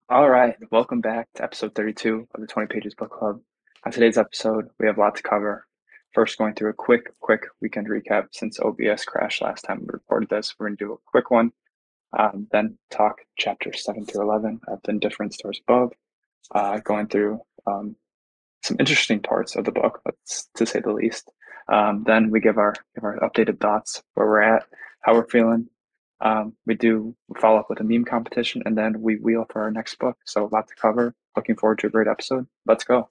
All right, welcome back to episode 32 of the 20 Pages Book Club. On today's episode, we have a lot to cover. First, going through a quick weekend recap since OBS crashed last time we recorded this. We're going to do a quick one. Then talk chapters 7 through 11 of the Indifferent Stars Above, going through some interesting parts of the book, to say the least. Then we give our updated thoughts, where we're at, how we're feeling. We do follow up with a meme competition, and then we wheel for our next book. So a lot to cover. Looking forward to a great episode. Let's go.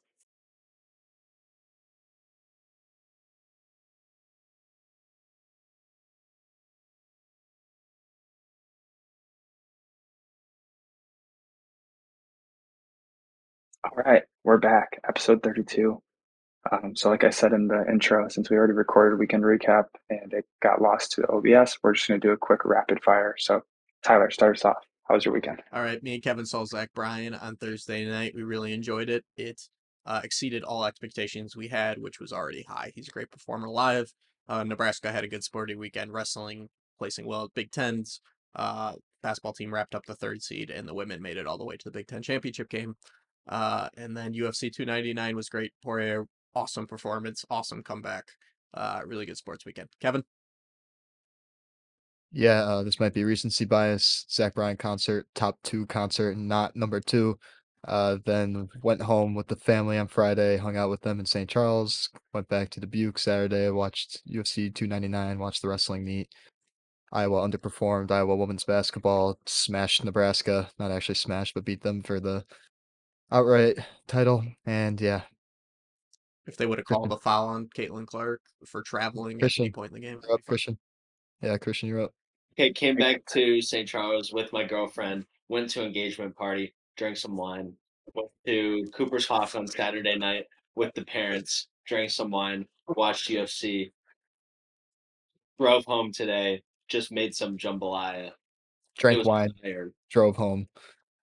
All right, we're back. Episode 32. So like I said in the intro, since we already recorded a weekend recap and it got lost to OBS, we're just going to do a quick rapid fire. So Tyler, start us off. How was your weekend? All right, me and Kevin saw Zach Bryan on Thursday night. We really enjoyed it. It exceeded all expectations we had, which was already high. He's a great performer live. Nebraska had a good sporting weekend, wrestling, placing well at Big Tens. Basketball team wrapped up the third seed, and the women made it all the way to the Big Ten championship game. And then UFC 299 was great. Poirier, awesome performance, awesome comeback. Really good sports weekend. Kevin? Yeah, this might be recency bias. Zach Bryan concert, top two concert, not number two. Then went home with the family on Friday, hung out with them in St. Charles, went back to Dubuque Saturday, watched UFC 299, watched the wrestling meet. Iowa underperformed. Iowa women's basketball smashed Nebraska. Not actually smashed, but beat them for the outright title. And yeah, If they would have called Christian, a foul on Caitlin Clark for traveling at any Christian, point in the game, you're that'd be up, fun. Christian. Yeah, Christian, you're up. Okay, came back to St. Charles with my girlfriend, went to engagement party, drank some wine, went to Cooper's Hawk on Saturday night with the parents, drank some wine, watched UFC, drove home today, just made some jambalaya. It Drank was wine, tired. drove home.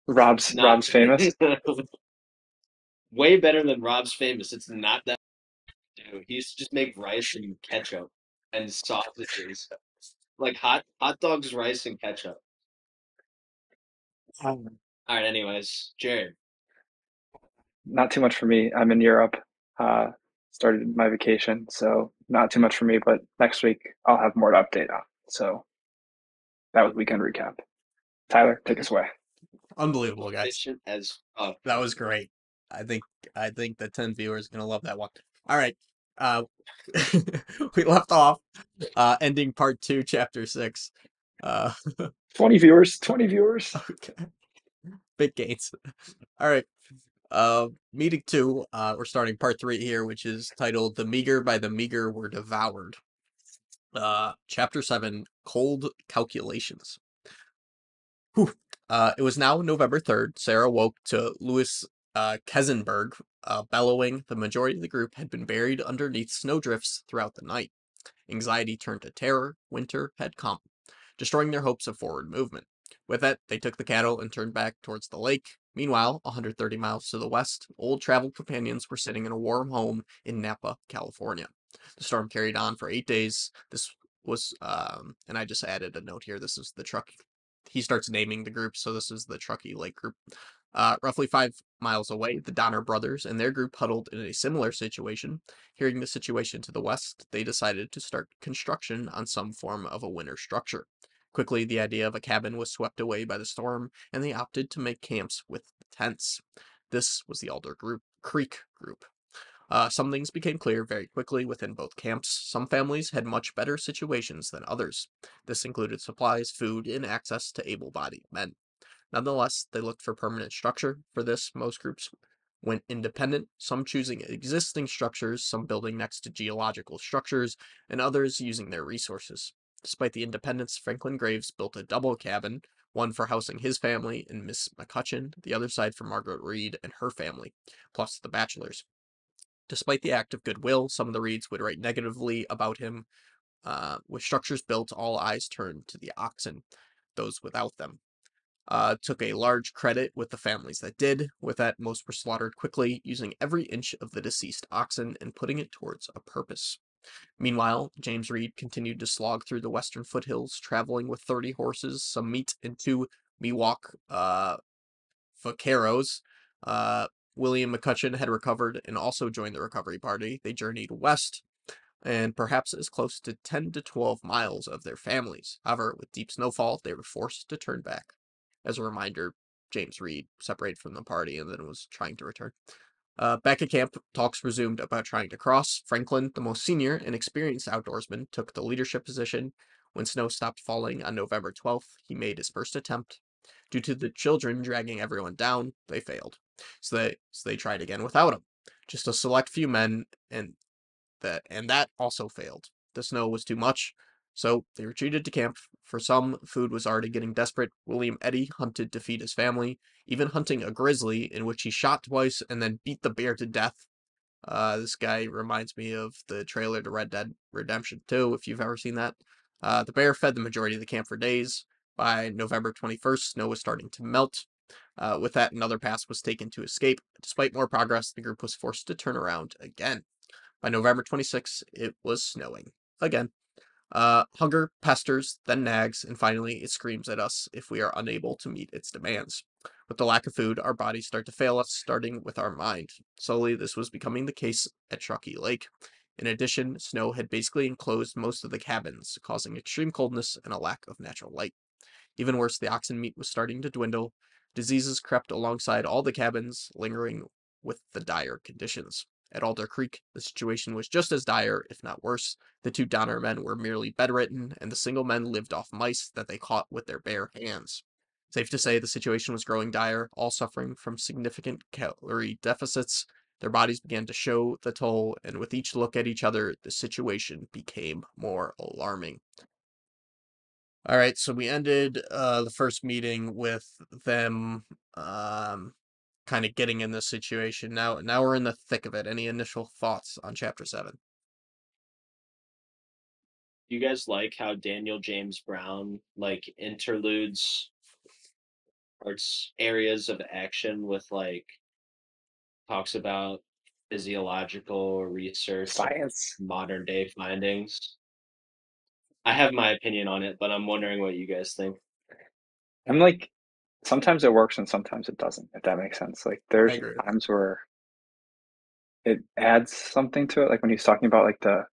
Rob's Not famous. way better than Rob's famous. It's not that dude. He used to just make rice and ketchup and sausages. Like hot dogs, rice, and ketchup. All right, anyways, Jared. Not too much for me. I'm in Europe. Uh, Started my vacation, so not too much for me. But next week I'll have more to update on. So that was weekend recap. Tyler, take us away. Unbelievable, guys. Efficient as fuck. That was great. I think I think the 10 viewers are gonna love that one. All right. Uh we left off ending part 2, chapter 6. Uh 20 viewers. 20 viewers. okay. Big gains. All right. Meeting 2, we're starting part 3 here, which is titled The Meager by the Meager Were Devoured. Chapter 7, Cold Calculations. Whew. It was now November 3rd. Sarah woke to Louis Kesenberg bellowing. The majority of the group had been buried underneath snowdrifts throughout the night. Anxiety turned to terror. Winter had come, destroying their hopes of forward movement. With that, they took the cattle and turned back towards the lake. Meanwhile, 130 miles to the west, old travel companions were sitting in a warm home in Napa, California. The storm carried on for 8 days. This was, and I just added a note here. This is the truck. He starts naming the group, so this is the Truckee Lake group. Roughly 5 miles away, the Donner brothers and their group huddled in a similar situation. Hearing the situation to the west, they decided to start construction on some form of a winter structure. Quickly, the idea of a cabin was swept away by the storm, and they opted to make camps with tents. This was the Alder group, Creek group. Some things became clear very quickly within both camps. Some families had much better situations than others. This included supplies, food, and access to able-bodied men. Nonetheless, they looked for permanent structure. For this, most groups went independent, some choosing existing structures, some building next to geological structures, and others using their resources. Despite the independence, Franklin Graves built a double cabin, one for housing his family and Miss McCutcheon, the other side for Margaret Reed and her family, plus the bachelors. Despite the act of goodwill, some of the Reeds would write negatively about him. With structures built, all eyes turned to the oxen, those without them. Took a large credit with the families that did. With that, most were slaughtered quickly, using every inch of the deceased oxen and putting it towards a purpose. Meanwhile, James Reed continued to slog through the western foothills, traveling with 30 horses, some meat, and two Miwok vaqueros. William McCutcheon had recovered and also joined the recovery party. They journeyed west and perhaps as close to 10 to 12 miles of their families. However, with deep snowfall, they were forced to turn back. As a reminder, James Reed separated from the party and then was trying to return. Back at camp, talks resumed about trying to cross. Franklin, the most senior and experienced outdoorsman, took the leadership position. When snow stopped falling on November 12th, he made his first attempt. Due to the children dragging everyone down, they failed. So they tried again without him. Just a select few men, and that also failed. The snow was too much, so they retreated to camp. For some, food was already getting desperate. William Eddy hunted to feed his family, even hunting a grizzly in which he shot twice and then beat the bear to death. This guy reminds me of the trailer to Red Dead Redemption 2, if you've ever seen that. The bear fed the majority of the camp for days. By November 21st, snow was starting to melt. With that, another pass was taken to escape. Despite more progress, the group was forced to turn around again. By November 26th, it was snowing again. Hunger pesters, then nags, and finally it screams at us if we are unable to meet its demands. With the lack of food, our bodies start to fail us, starting with our mind. Slowly, this was becoming the case at Truckee Lake. In addition, snow had basically enclosed most of the cabins, causing extreme coldness and a lack of natural light. Even worse, the oxen meat was starting to dwindle. Diseases crept alongside all the cabins, lingering with the dire conditions. At Alder Creek, the situation was just as dire, if not worse. The two Donner men were merely bedridden, and the single men lived off mice that they caught with their bare hands. Safe to say the situation was growing dire, all suffering from significant calorie deficits. Their bodies began to show the toll, and with each look at each other, the situation became more alarming. All right, so we ended the first meeting with them kind of getting in this situation. Now we're in the thick of it. Any initial thoughts on chapter 7? You guys like how Daniel James Brown like interludes parts areas of action with like talks about physiological research and Science. modern day findings? I have my opinion on it, but I'm wondering what you guys think. I'm like, sometimes it works and sometimes it doesn't, if that makes sense. Like, I there's agree with that. times where it adds something to it. Like when he's talking about like the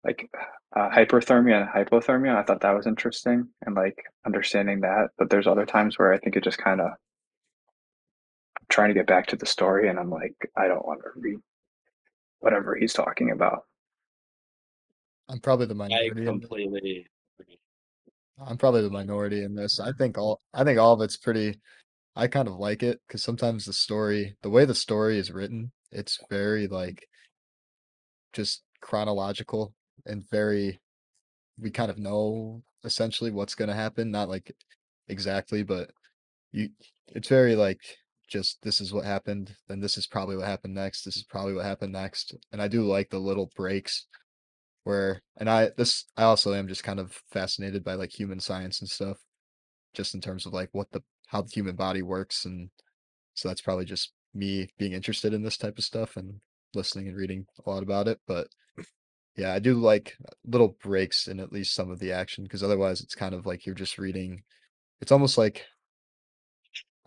like hyperthermia and hypothermia, I thought that was interesting and like understanding that. But there's other times where I think it just kind of trying to get back to the story, and I'm like, I don't want to read whatever he's talking about. I'm probably the I minority in completely agree. I'm probably the minority in this. I think all of it's pretty. I kind of like it because sometimes the way the story is written, it's very like just chronological and very. We kind of know essentially what's going to happen, not like exactly, but you. It's very like just this is what happened, then this is probably what happened next. This is probably what happened next, and I do like the little breaks where, and I also am just kind of fascinated by like human science and stuff, just in terms of like how the human body works, and so that's probably just me being interested in this type of stuff and listening and reading a lot about it. But yeah, I do like little breaks in at least some of the action because otherwise it's kind of like you're just reading. It's almost like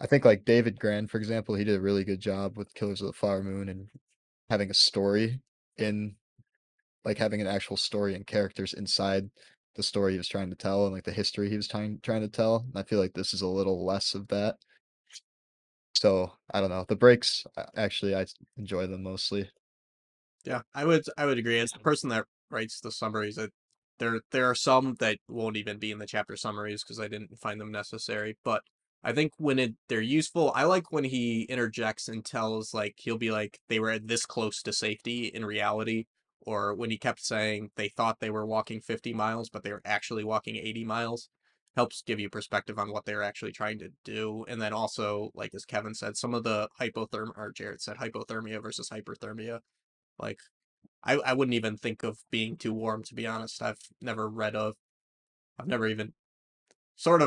I think like David Gran, for example, he did a really good job with Killers of the Flower Moon and having a story in like having an actual story and characters inside the story he was trying to tell and like the history he was trying to tell. And I feel like this is a little less of that. So I don't know. The breaks actually I enjoy them mostly. Yeah, I would agree. As the person that writes the summaries, there are some that won't even be in the chapter summaries because I didn't find them necessary. But I think when they're useful, I like when he interjects and tells like he'll be like they were this close to safety in reality, or when he kept saying they thought they were walking 50 miles, but they were actually walking 80 miles. Helps give you perspective on what they're actually trying to do. And then also, like as Kevin said, some of the hypothermia, or Jared said, hypothermia versus hyperthermia. Like I wouldn't even think of being too warm, to be honest. I've never even I've never Yeah, even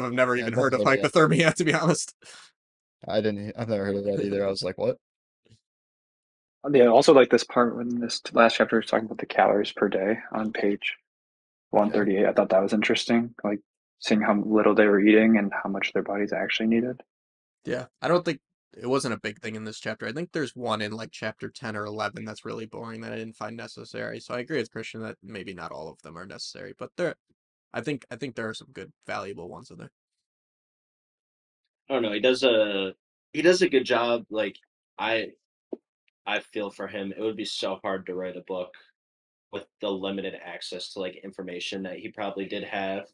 I've never heard of heard of that. hypothermia, to be honest. I've never heard of that either. I was like, what? Yeah, also like this part when this last chapter is talking about the calories per day on page Yeah. 138. I thought that was interesting, like seeing how little they were eating and how much their bodies actually needed. Yeah, I don't think it wasn't a big thing in this chapter. I think there's one in like chapter 10 or 11 that's really boring that I didn't find necessary. So I agree with Christian that maybe not all of them are necessary, but I think there are some good valuable ones in there. I don't know. He does a good job. Like I I feel for him. It would be so hard to write a book with the limited access to like information that he probably did have.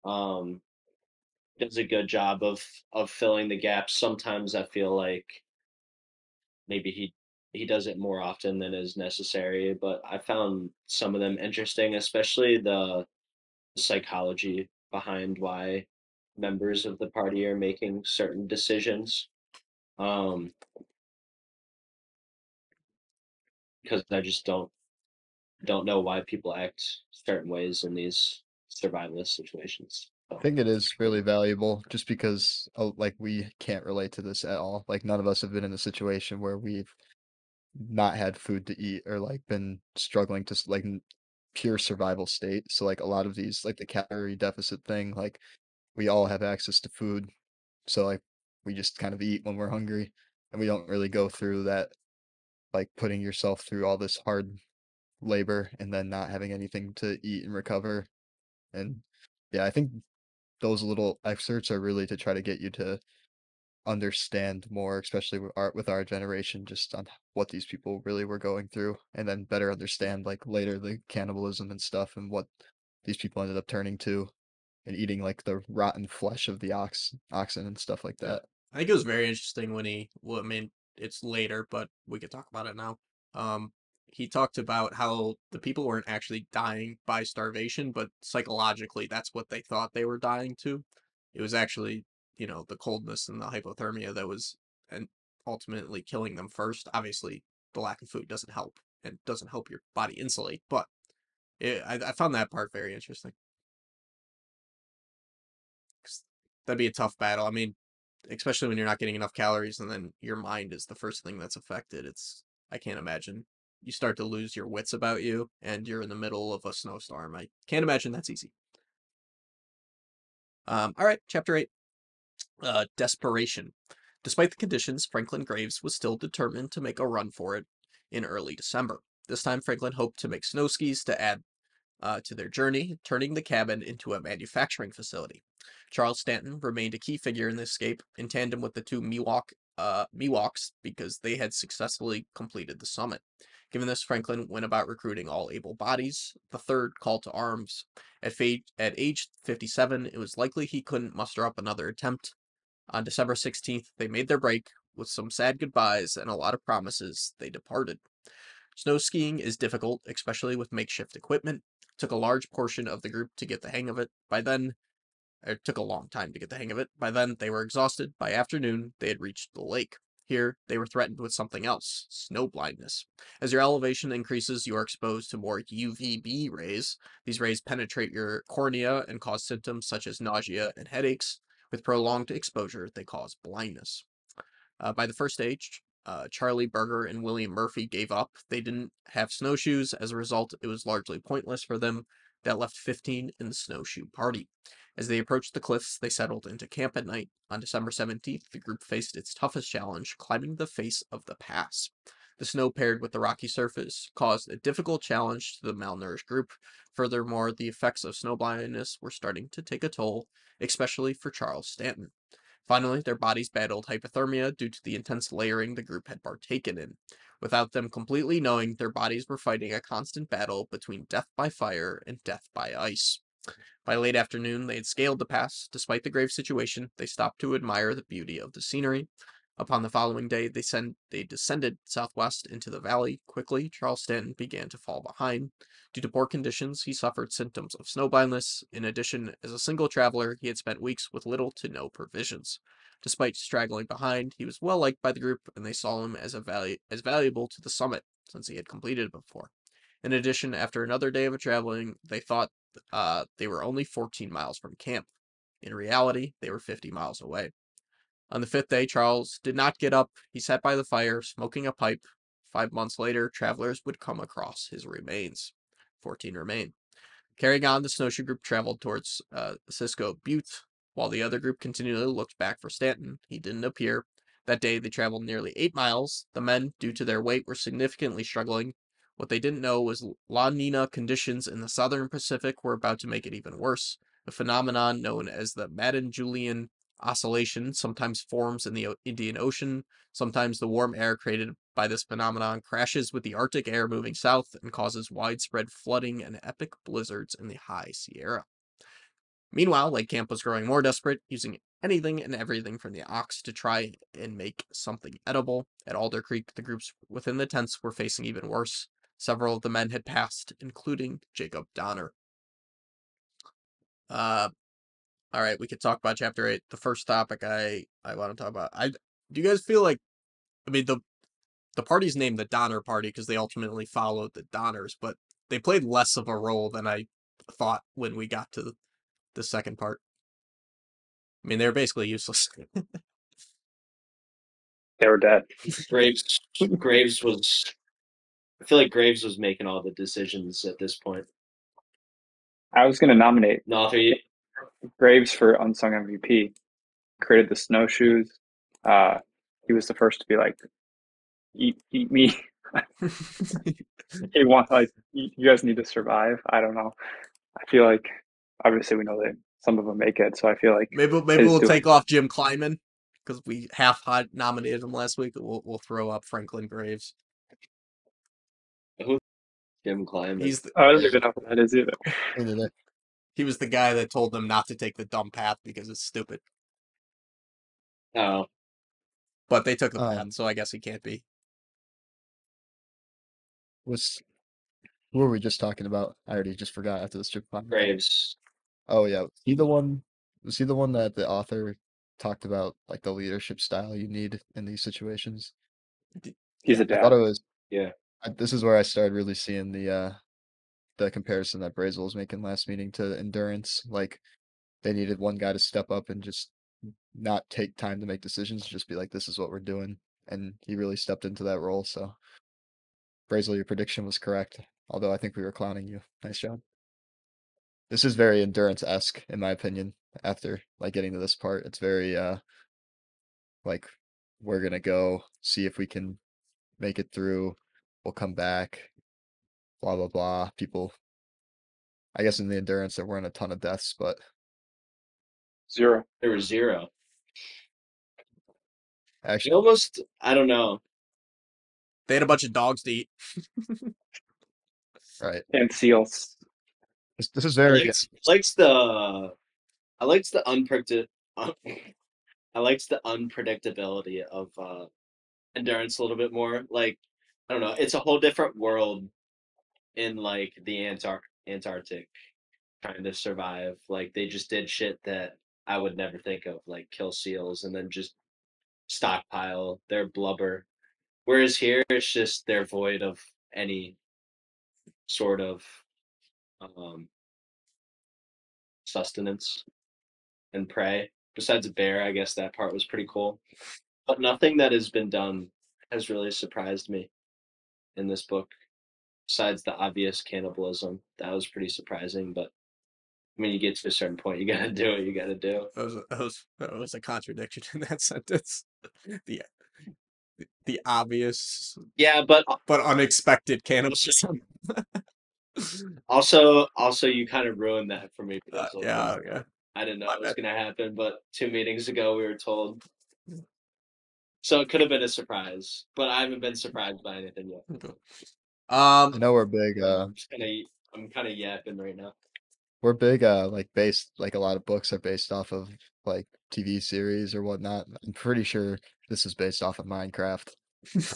Um, does a good job of filling the gaps. Sometimes I feel like maybe he does it more often than is necessary, but I found some of them interesting, especially the psychology behind why members of the party are making certain decisions. Um, because I just don't know why people act certain ways in these survivalist situations. I So, think it is really valuable just because like we can't relate to this at all. Like none of us have been in a situation where we've not had food to eat or like been struggling to pure survival state. So like a lot of these like the calorie deficit thing, like we all have access to food. So like we just kind of eat when we're hungry and we don't really go through that like putting yourself through all this hard labor and then not having anything to eat and recover. And yeah, I think those little excerpts are really to try to get you to understand more, especially with our generation, just on what these people really were going through, and then better understand like later the cannibalism and stuff and what these people ended up turning to and eating like the rotten flesh of the oxen and stuff like Yeah. that. I think it was very interesting when well, I mean, it's later, but we could talk about it now. Um, he talked about how the people weren't actually dying by starvation, but psychologically, that's what they thought they were dying to. It was actually, the coldness and the hypothermia that was and ultimately killing them first. Obviously, the lack of food doesn't help and doesn't help your body insulate, but I found that part very interesting. 'Cause that'd be a tough battle. I mean, especially when you're not getting enough calories and then your mind is the first thing that's affected. I can't imagine. You start to lose your wits about you and you're in the middle of a snowstorm. I can't imagine that's easy. All right, chapter 8. Desperation. Despite the conditions, Franklin Graves was still determined to make a run for it in early December. This time, Franklin hoped to make snow skis to add to their journey, turning the cabin into a manufacturing facility. Charles Stanton remained a key figure in the escape, in tandem with the two Miwoks, because they had successfully completed the summit. Given this, Franklin went about recruiting all able bodies. The third call to arms. At age 57, it was likely he couldn't muster up another attempt. On December 16th, they made their break. With some sad goodbyes and a lot of promises, they departed. Snow skiing is difficult, especially with makeshift equipment. It took a large portion of the group to get the hang of it. It took a long time to get the hang of it. By then, they were exhausted. By afternoon, they had reached the lake. Here, they were threatened with something else, snow blindness. As your elevation increases, you are exposed to more UVB rays. These rays penetrate your cornea and cause symptoms such as nausea and headaches. With prolonged exposure, they cause blindness. By the first stage, Charlie Berger and William Murphy gave up. They didn't have snowshoes. As a result, it was largely pointless for them. That left 15 in the snowshoe party. As they approached the cliffs, they settled into camp at night. On December 17th, the group faced its toughest challenge, climbing the face of the pass. The snow paired with the rocky surface caused a difficult challenge to the malnourished group. Furthermore, the effects of snow blindness were starting to take a toll, especially for Charles Stanton. Finally, their bodies battled hypothermia due to the intense layering the group had partaken in. Without them completely knowing, their bodies were fighting a constant battle between death by fire and death by ice. By late afternoon, they had scaled the pass. Despite the grave situation, they stopped to admire the beauty of the scenery. Upon the following day, they descended southwest into the valley. Quickly, Charles Stanton began to fall behind. Due to poor conditions, he suffered symptoms of snow blindness. In addition, as a single traveler, he had spent weeks with little to no provisions. Despite straggling behind, he was well liked by the group, and they saw him as valuable to the summit, since he had completed it before. In addition, after another day of traveling, they thought they were only 14 miles from camp. In reality, they were 50 miles away. On the fifth day, Charles did not get up. He sat by the fire, smoking a pipe. 5 months later, travelers would come across his remains. 14 remain. Carrying on, the snowshoe group traveled towards Cisco Butte, while the other group continually looked back for Stanton. He didn't appear. That day, they traveled nearly 8 miles. The men, due to their weight, were significantly struggling. What they didn't know was La Nina conditions in the southern Pacific were about to make it even worse. A phenomenon known as the Madden-Julian Oscillation sometimes forms in the Indian Ocean. Sometimes the warm air created by this phenomenon crashes with the Arctic air moving south and causes widespread flooding and epic blizzards in the high Sierra. Meanwhile, Lake Camp was growing more desperate, using anything and everything from the ox to try and make something edible. At Alder Creek, the groups within the tents were facing even worse. Several of the men had passed, including Jacob Donner. All right, we could talk about chapter 8. The first topic I want to talk about. Do you guys feel like, I mean, the party's named the Donner Party because they ultimately followed the Donners, but they played less of a role than I thought when we got to the second part. I mean, they were basically useless. They were dead. Graves was. I feel like Graves was making all the decisions at this point. I was going to nominate No, Graves for unsung MVP. Created the snowshoes. He was the first to be like, eat me. He want like you guys need to survive. I don't know. I feel like obviously we know that some of them make it, so I feel like maybe we'll take off Jim Kleiman because we half nominated him last week. We'll throw up Franklin Graves. Who? Jim Kleiman. I don't even know who that is either. He was the guy that told them not to take the dumb path because it's stupid. Oh. But they took the path, so I guess he can't be. Who were we just talking about? I already just forgot after the strip club. Graves. Oh yeah, was he the one that the author talked about, like the leadership style you need in these situations? He's a I dad. thought it was. Yeah. This is where I started really seeing the comparison that Brazel was making last meeting to endurance. Like they needed one guy to step up and just not take time to make decisions, just be like, this is what we're doing. And he really stepped into that role. So Brazel, your prediction was correct. Although I think we were clowning you. Nice job. This is very endurance-esque, in my opinion, after like getting to this part. It's very like we're gonna go see if we can make it through. We'll come back. Blah blah blah. People, I guess in the endurance there weren't a ton of deaths, but 0. There was 0. actually Almost. I don't know. They had a bunch of dogs to eat. right. And seals. This is very I liked the I liked the unpredictability of endurance a little bit more. Like, I don't know, it's a whole different world in like the Antarctic trying to survive. Like they just did shit that I would never think of, like kill seals and then just stockpile their blubber. Whereas here it's just they're void of any sort of um, sustenance and prey. Besides a bear, I guess that part was pretty cool. But nothing that has been done has really surprised me in this book, besides the obvious cannibalism. That was pretty surprising, but I mean, you get to a certain point, you gotta do what you gotta do. That was a contradiction in that sentence. The the obvious, Yeah, but unexpected cannibalism. also, you kind of ruined that for me, Bizzle. Yeah. I didn't know it was gonna happen, but 2 meetings ago we were told. So it could have been a surprise, but I haven't been surprised by anything yet. I know we're big I'm kind of yapping right now. we're big like based like a lot of books are based off of like TV series or whatnot. I'm pretty sure this is based off of Minecraft.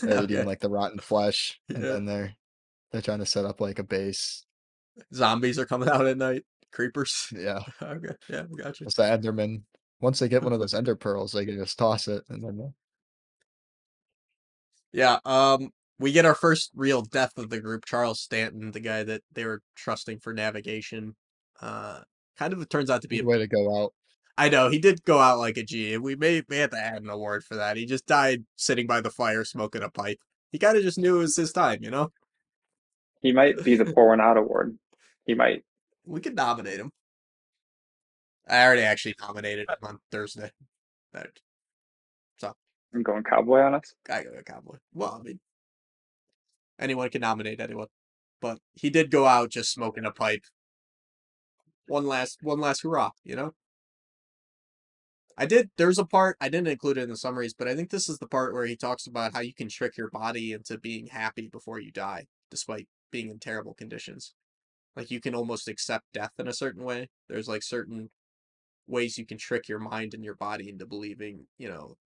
They're eating like the rotten flesh and Yeah. then they're trying to set up like a base. Zombies are coming out at night. Creepers. Yeah. Okay. Yeah, gotcha. It's the Enderman. Once they get one of those Ender pearls, they can just toss it and then Yeah, we get our first real death of the group, Charles Stanton, the guy that they were trusting for navigation. Kind of turns out to be good way to go out. I know, he did go out like a G. We may have to add an award for that. He just died sitting by the fire smoking a pipe. He kind of just knew it was his time, you know? He might be the Pour One Out award. He might. We could nominate him. I already actually nominated him on Thursday. So I'm going cowboy on us. I go cowboy. Well, I mean, anyone can nominate anyone, but he did go out just smoking a pipe. One last hurrah, you know. There's a part I didn't include it in the summaries, but I think this is the part where he talks about how you can trick your body into being happy before you die, despite being in terrible conditions. Like you can almost accept death in a certain way. There's like certain ways you can trick your mind and your body into believing,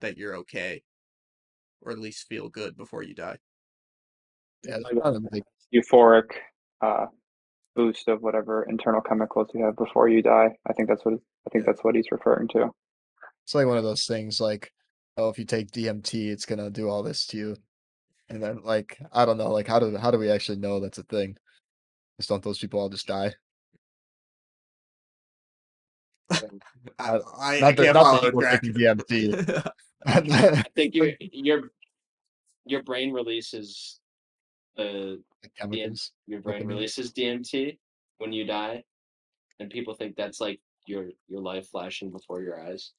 that you're okay, or at least feel good before you die. Yeah, that's kind of like Euphoric uh, boost of whatever internal chemicals you have before you die. I think Yeah. that's what he's referring to. it's like one of those things like, oh, if you take DMT, it's gonna do all this to you. And then like I don't know, like how do we actually know that's a thing? Just don't those people all just die? And I Not, I can't not the follow the people track. taking DMT. I think your brain releases the Chemicals. your brain Dopamine. releases DMT when you die, and people think that's like your life flashing before your eyes.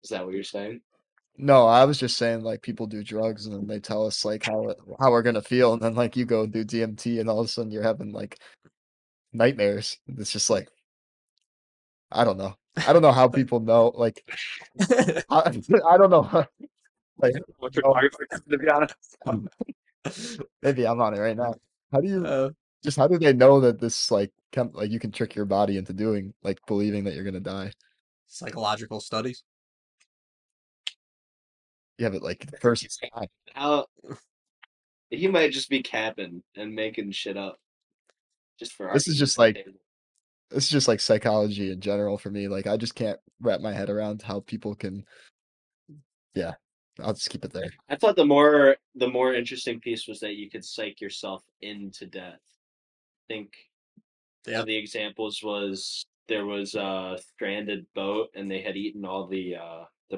Is that what you're saying? No, I was just saying like people do drugs and then they tell us like how we're gonna feel, and then like you go do DMT and all of a sudden you're having like nightmares. It's just like I don't know. I don't know how people know. Like I don't know. Like What you're no, talking about, to be honest. maybe I'm on it right now. How do you uh, just how do they know that this like like you can trick your body into doing like believing that you're gonna die? Psychological studies. Yeah, but like the person's dying. How he might just be capping and making shit up just for This is argument's just like sake. this is just like psychology in general for me. Like I just can't wrap my head around how people can. Yeah, I'll just keep it there. I thought the more interesting piece was that you could psych yourself into death. I think one Yeah. of the examples was there was a stranded boat and they had eaten all the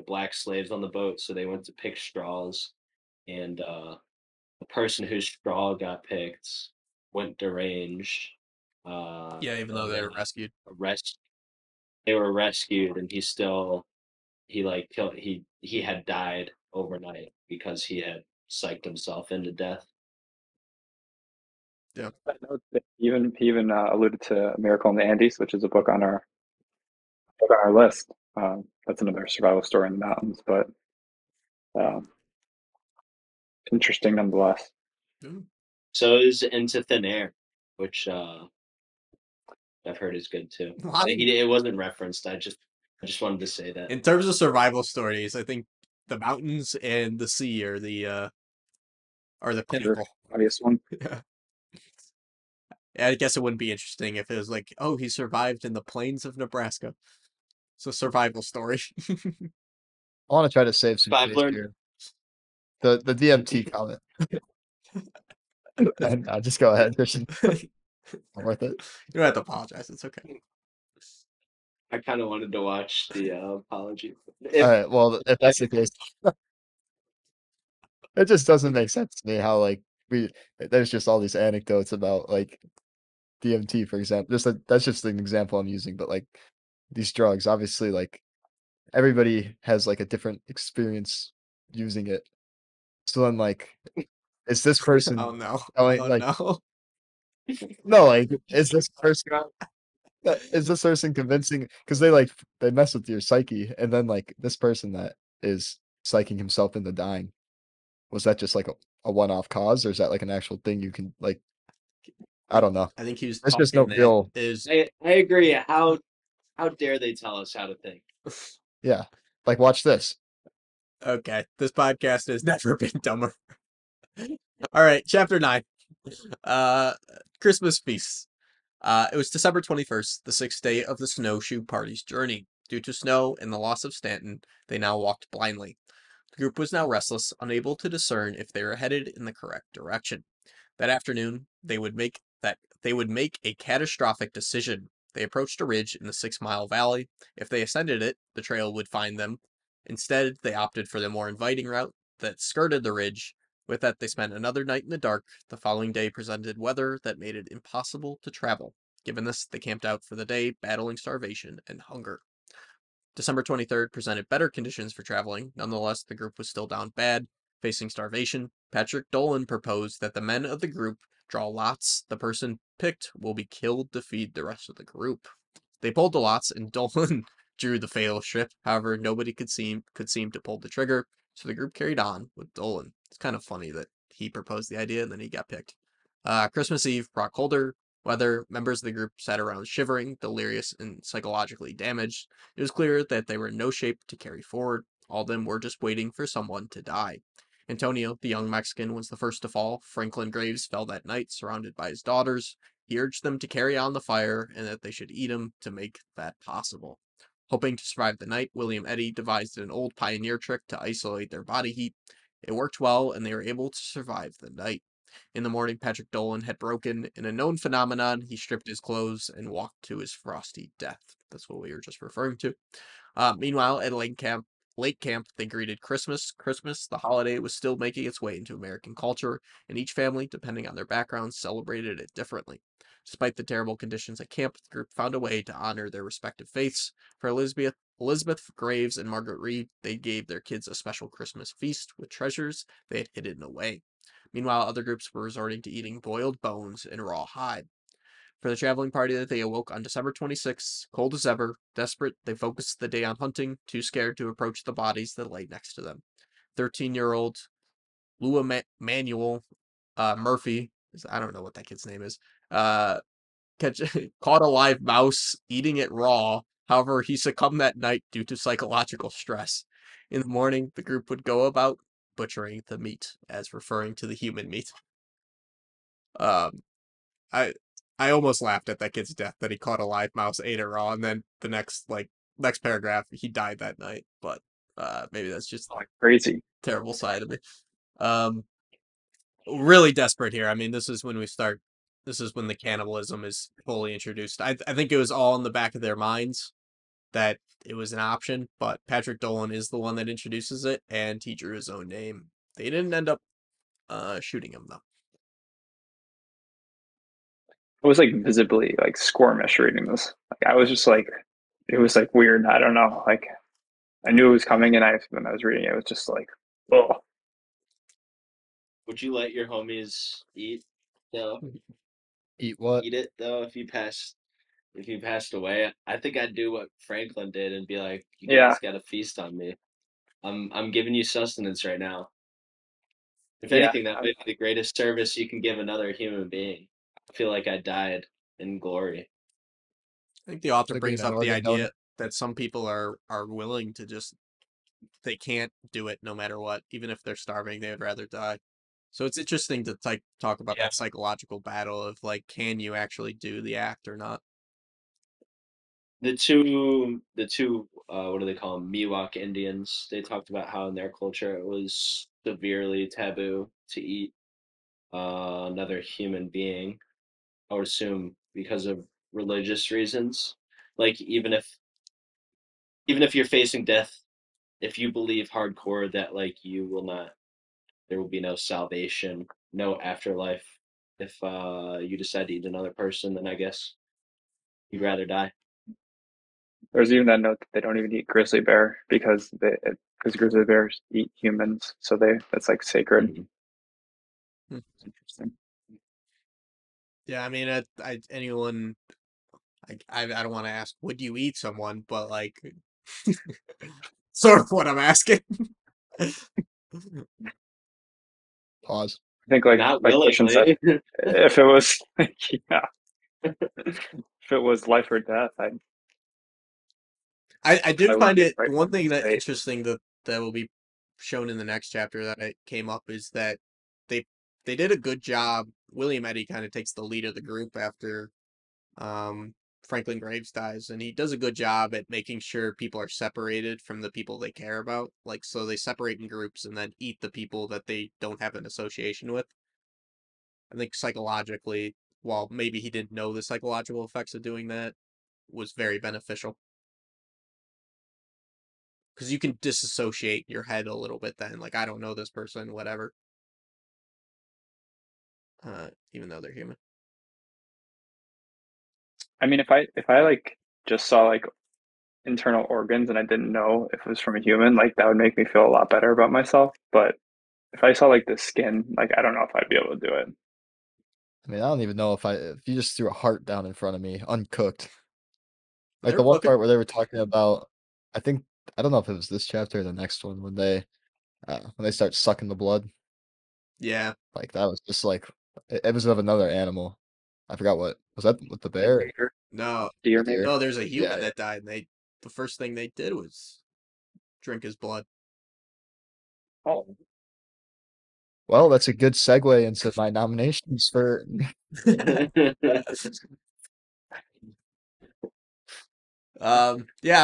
black slaves on the boat, so they went to pick straws, and the person whose straw got picked went deranged. Yeah, even though And they then were rescued. arrest they were rescued, and he had died overnight because he had psyched himself into death. Yeah. I know that he even alluded to Miracle in the Andes, which is a book on our list. That's another survival story in the mountains, but um, interesting nonetheless. Mm. So is Into Thin Air, which I've heard is good too. Wow. It wasn't referenced. I just wanted to say that. In terms of survival stories, I think the mountains and the sea are the Sure, pinnacle. obvious one. Yeah. I guess it wouldn't be interesting if it was like, oh, he survived in the plains of Nebraska. It's a survival story. I want to try to save some But I've face learned here. The DMT comment. And just go ahead, Christian. You Not worth it. don't have to apologize. It's okay. I kind of wanted to watch the apology. All If right. Well, if that's the case, it just doesn't make sense to me how like there's just all these anecdotes about like DMT, for example. That's just an example I'm using, but like these drugs, obviously, like everybody has like a different experience using it. So then, like, is this Oh person no. telling Oh like no. no, like is this person convincing because they like they mess with your psyche, and then like this person that is psyching himself into dying, was that just like a one-off cause, or is that like an actual thing you can like I don't know. I think he was There's just no talking that real is I agree. How dare they tell us how to think? yeah. Like watch this. okay. This podcast has never been dumber. All right, chapter 9. Uh Christmas feasts. It was December 21st, the sixth day of the snowshoe party's journey. Due to snow and the loss of Stanton, they now walked blindly. The group was now restless, unable to discern if they were headed in the correct direction. That afternoon, they would make a catastrophic decision. They approached a ridge in the 6 Mile Valley. If they ascended it, the trail would find them. Instead, they opted for the more inviting route that skirted the ridge. With that, they spent another night in the dark. The following day presented weather that made it impossible to travel. Given this, they camped out for the day, battling starvation and hunger. December 23rd presented better conditions for traveling. Nonetheless, the group was still down bad, facing starvation. Patrick Dolan proposed that the men of the group draw lots. The person picked will be killed to feed the rest of the group. They pulled the lots, and Dolan drew the fatal ship. However, nobody could seem to pull the trigger, so the group carried on with Dolan. It's kind of funny that he proposed the idea and then he got picked. Christmas Eve brought colder weather. Members of the group sat around shivering, delirious, and psychologically damaged. It was clear that they were in no shape to carry forward. All of them were just waiting for someone to die. Antonio, the young Mexican, was the first to fall. Franklin Graves fell that night, surrounded by his daughters. He urged them to carry on the fire and that they should eat him to make that possible. Hoping to survive the night, William Eddy devised an old pioneer trick to isolate their body heat. It worked well, and they were able to survive the night. In the morning, Patrick Dolan had broken. In a known phenomenon, he stripped his clothes and walked to his frosty death. That's what we were just referring to. Meanwhile, at Lake Camp, they greeted Christmas. Christmas, the holiday, was still making its way into American culture, and each family, depending on their background, celebrated it differently. Despite the terrible conditions at camp, the group found a way to honor their respective faiths. For Elizabeth Graves and Margaret Reed, they gave their kids a special Christmas feast with treasures they had hidden away. Meanwhile, other groups were resorting to eating boiled bones and raw hide. For the traveling party that they awoke on December 26th, cold as ever, desperate, they focused the day on hunting, too scared to approach the bodies that lay next to them. 13-year-old Lua Manuel Murphy, I don't know what that kid's name is, caught a live mouse, eating it raw. However, he succumbed that night due to psychological stress. In the morning, the group would go about butchering the meat, as referring to the human meat. Um, I I almost laughed at that kid's death that he caught a live mouse, ate it raw, and then the next paragraph he died that night. But maybe that's just Like crazy. terrible side of me. Um, really desperate here. I mean, this is when we start. This is when the cannibalism is fully introduced. I think it was all in the back of their minds that it was an option, but Patrick Dolan is the one that introduces it, and he drew his own name. They didn't end up shooting him though. I was like visibly like squirmish reading this. Like I was just like, it was like weird. I don't know. Like I knew it was coming, and when I was reading it, it was just like, oh Would you let your homies eat though? Eat what? Eat it though if you passed away? I think I'd do what Franklin did and be like, you yeah, guys got to feast on me. I'm giving you sustenance right now. If yeah. anything, that would be the greatest service you can give another human being. I feel like I died in glory. I think the author Should be brings an up the organ idea donor. that some people are willing to just they can't do it no matter what, even if they're starving, they would rather die. So it's interesting to talk about Yeah. that psychological battle of like, can you actually do the act or not? The two what do they call them, Miwok Indians, they talked about how in their culture it was severely taboo to eat another human being. I would assume because of religious reasons. Like even if you're facing death, if you believe hardcore that like you will not, there will be no salvation, no afterlife. If you decide to eat another person, then I guess you'd rather die. There's even that note that they don't even eat grizzly bear because grizzly bears eat humans, so that's like sacred. Mhm. Hmm. It's interesting. Yeah, I mean, anyone, I don't want to ask, would you eat someone? But like, sort of what I'm asking. Pause. I think Not like Christian said, willingly. if it was like yeah, if it was life or death, I did I wouldn't find be it afraid one thing to that say it. interesting that will be shown in the next chapter that it came up is that they they did a good job. William Eddy kind of takes the lead of the group after um Franklin Graves dies, and he does a good job at making sure people are separated from the people they care about. Like, so they separate in groups and then eat the people that they don't have an association with. I think psychologically, while maybe he didn't know the psychological effects of doing that, was very beneficial. Because you can disassociate your head a little bit then. Like, I don't know this person, whatever. Even though they're human. I mean, if I like just saw like internal organs and I didn't know if it was from a human, like that would make me feel a lot better about myself. But if I saw like the skin, like I don't know if I'd be able to do it. I mean, I don't even know if you just threw a heart down in front of me, uncooked. Like They're the one cooking. part where they were talking about, I think I don't know if it was this chapter or the next one when they start sucking the blood. Yeah. Like that was just like it was of another animal. I forgot what was that with the bear? Deer, No. The deer maybe. deer. No, there's a Yeah, human yeah. that died, and the first thing they did was drink his blood. Oh, Well, that's a good segue into my nominations for. Yeah,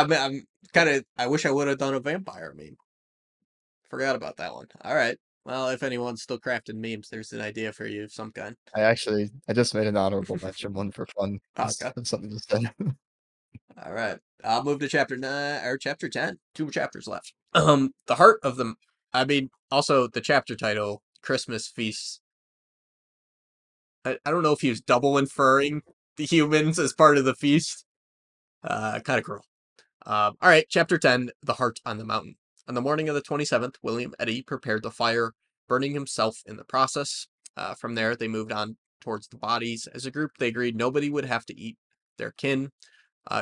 I'm kind of. I wish I would have done a vampire meme. Forgot about that one. All right. Well, if anyone's still crafting memes, there's an idea for you of some kind. I just made an honorable mention one for fun. Okay. That's something to say. All right. I'll move to chapter 9 or chapter 10. Two chapters left. The heart of the. I mean, also the chapter title, Christmas Feast. I don't know if he was double inferring the humans as part of the feast. Kind of cruel. All right, chapter 10, The Heart on the Mountain. On the morning of the 27th, William Eddy prepared the fire, burning himself in the process. From there, they moved on towards the bodies. As a group, they agreed nobody would have to eat their kin.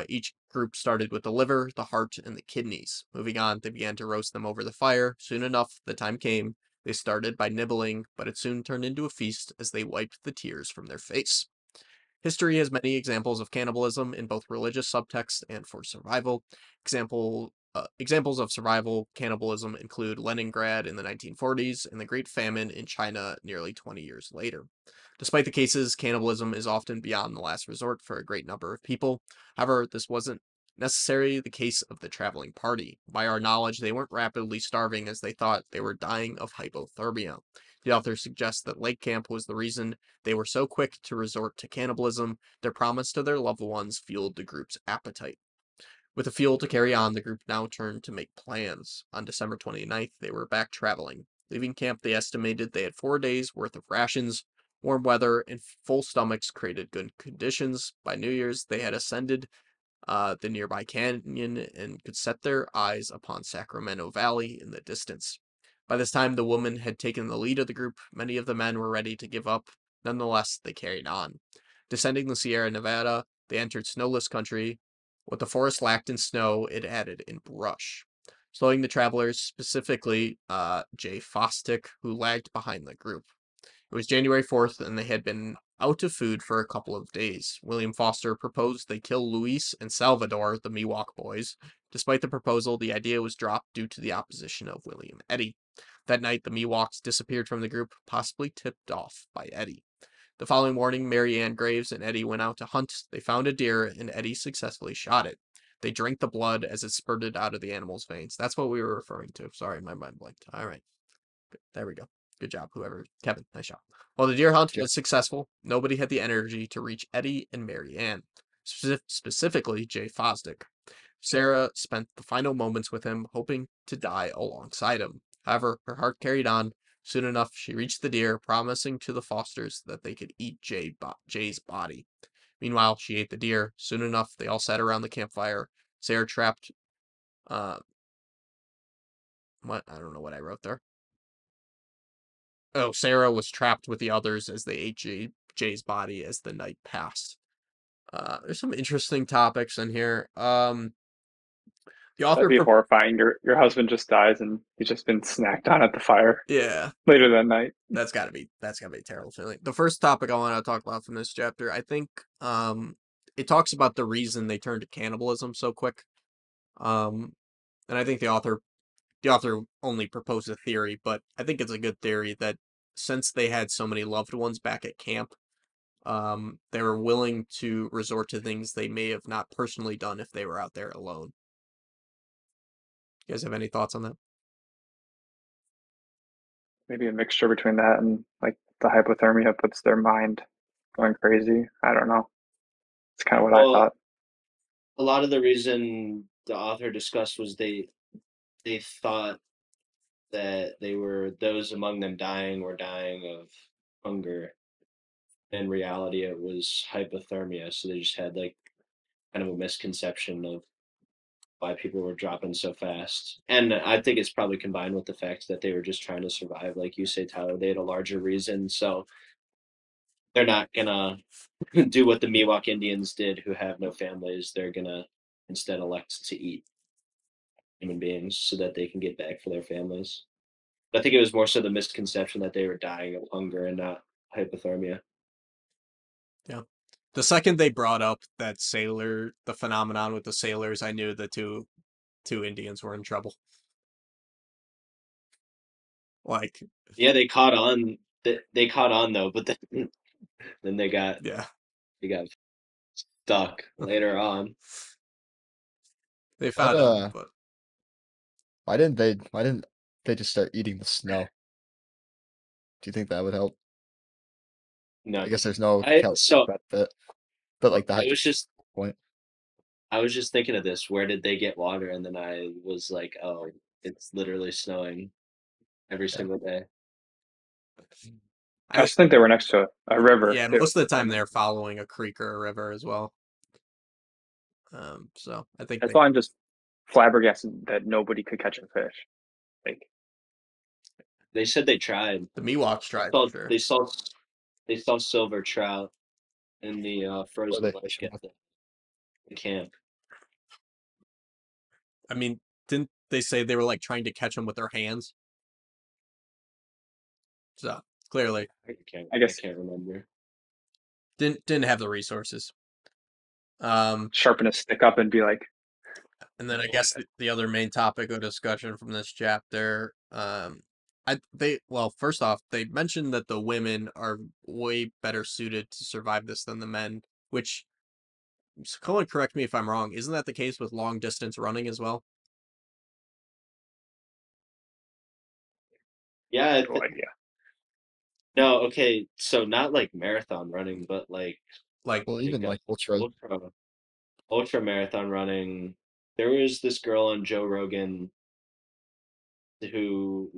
Each group started with the liver, the heart, and the kidneys. Moving on, they began to roast them over the fire. Soon enough, the time came. They started by nibbling, but it soon turned into a feast as they wiped the tears from their face. History has many examples of cannibalism in both religious subtext and for survival. Examples of survival cannibalism include Leningrad in the 1940s and the Great Famine in China nearly 20 years later. Despite the cases, cannibalism is often beyond the last resort for a great number of people. However, this wasn't necessarily the case of the traveling party. By our knowledge, they weren't rapidly starving as they thought they were dying of hypothermia. The author suggests that lake camp was the reason they were so quick to resort to cannibalism. Their promise to their loved ones fueled the group's appetite. With the fuel to carry on, the group now turned to make plans. On December 29th, they were back traveling. Leaving camp, they estimated they had 4 days' worth of rations. Warm weather and full stomachs created good conditions. By New Year's, they had ascended the nearby canyon and could set their eyes upon Sacramento Valley in the distance. By this time, the woman had taken the lead of the group. Many of the men were ready to give up. Nonetheless, they carried on. Descending the Sierra Nevada, they entered snowless country. What the forest lacked in snow, it added in brush. Slowing the travelers, specifically Jay Fostick, who lagged behind the group. It was January 4th, and they had been out of food for a couple of days. William Foster proposed they kill Luis and Salvador, the Miwok boys. Despite the proposal, the idea was dropped due to the opposition of William Eddy. That night, the Miwoks disappeared from the group, possibly tipped off by Eddy. The following morning, Mary Ann Graves and Eddy went out to hunt. They found a deer, and Eddy successfully shot it. They drank the blood as it spurted out of the animal's veins. That's what we were referring to. Sorry, my mind blanked. All right. There we go. Good job, whoever. Kevin, nice job. While the deer hunt was successful, nobody had the energy to reach Eddy and Mary Ann, specifically Jay Fosdick. Sarah spent the final moments with him, hoping to die alongside him. However, her heart carried on. Soon enough, she reached the deer, promising to the Fosters that they could eat Jay's body. Meanwhile, she ate the deer. Soon enough, they all sat around the campfire. Sarah trapped. What? I don't know what I wrote there. Oh, Sarah was trapped with the others as they ate Jay's body as the night passed. There's some interesting topics in here. The that'd author, be horrifying. Your husband just dies and he's just been snacked on at the fire yeah, later that night. that's gotta be a terrible feeling. The first topic I want to talk about from this chapter, I think, it talks about the reason they turned to cannibalism so quick. Um, and I think the author only proposed a theory, but I think it's a good theory that since they had so many loved ones back at camp, they were willing to resort to things they may have not personally done if they were out there alone. You guys have any thoughts on that? Maybe a mixture between that and like the hypothermia puts their mind going crazy. I don't know. It's kind of what I Well, thought. a lot of the reason the author discussed was they thought that they were those among them dying were dying of hunger. In reality, it was hypothermia, so they just had like kind of a misconception of why people were dropping so fast. And I think it's probably combined with the fact that they were just trying to survive, like you say, Tyler. They had a larger reason, so they're not gonna do what the Miwok Indians did, who have no families. They're gonna instead elect to eat human beings so that they can get back for their families. But I think it was more so the misconception that they were dying of hunger and not hypothermia. Yeah. The second they brought up that the phenomenon with the sailors, I knew the two Indians were in trouble. Like, Yeah, they caught on. They caught on though, but then yeah, they got stuck later on. they What found them, but why didn't they just start eating the snow? Do you think that would help? No, I guess there's no I calorific so benefit, but like the I was just point. I was just thinking of this. Where did they get water? And then I was like, oh, it's literally snowing every Yeah. single day. I I mean, just think they were next to a river yeah, too. most of the time they're following a creek or a river as well. So I think That's why I'm just flabbergasted that nobody could catch a fish. Like, They said they tried. the Miwoks They tried for saw sure. they saw they saw silver trout in the What are frozen they lake fishing at with? the camp. I mean, didn't they say they were like trying to catch them with their hands? So clearly I I guess can't remember. didn't have the resources. Um, sharpen a stick up and be like, and then I guess the other main topic of discussion from this chapter, first off, they mentioned that the women are way better suited to survive this than the men, which, Colin, correct me if I'm wrong, isn't that the case with long distance running as well? Yeah, no idea. no, okay, so not like marathon running, but Like, Well, like even like ultra. ultra ultra marathon running. There was this girl on Joe Rogan who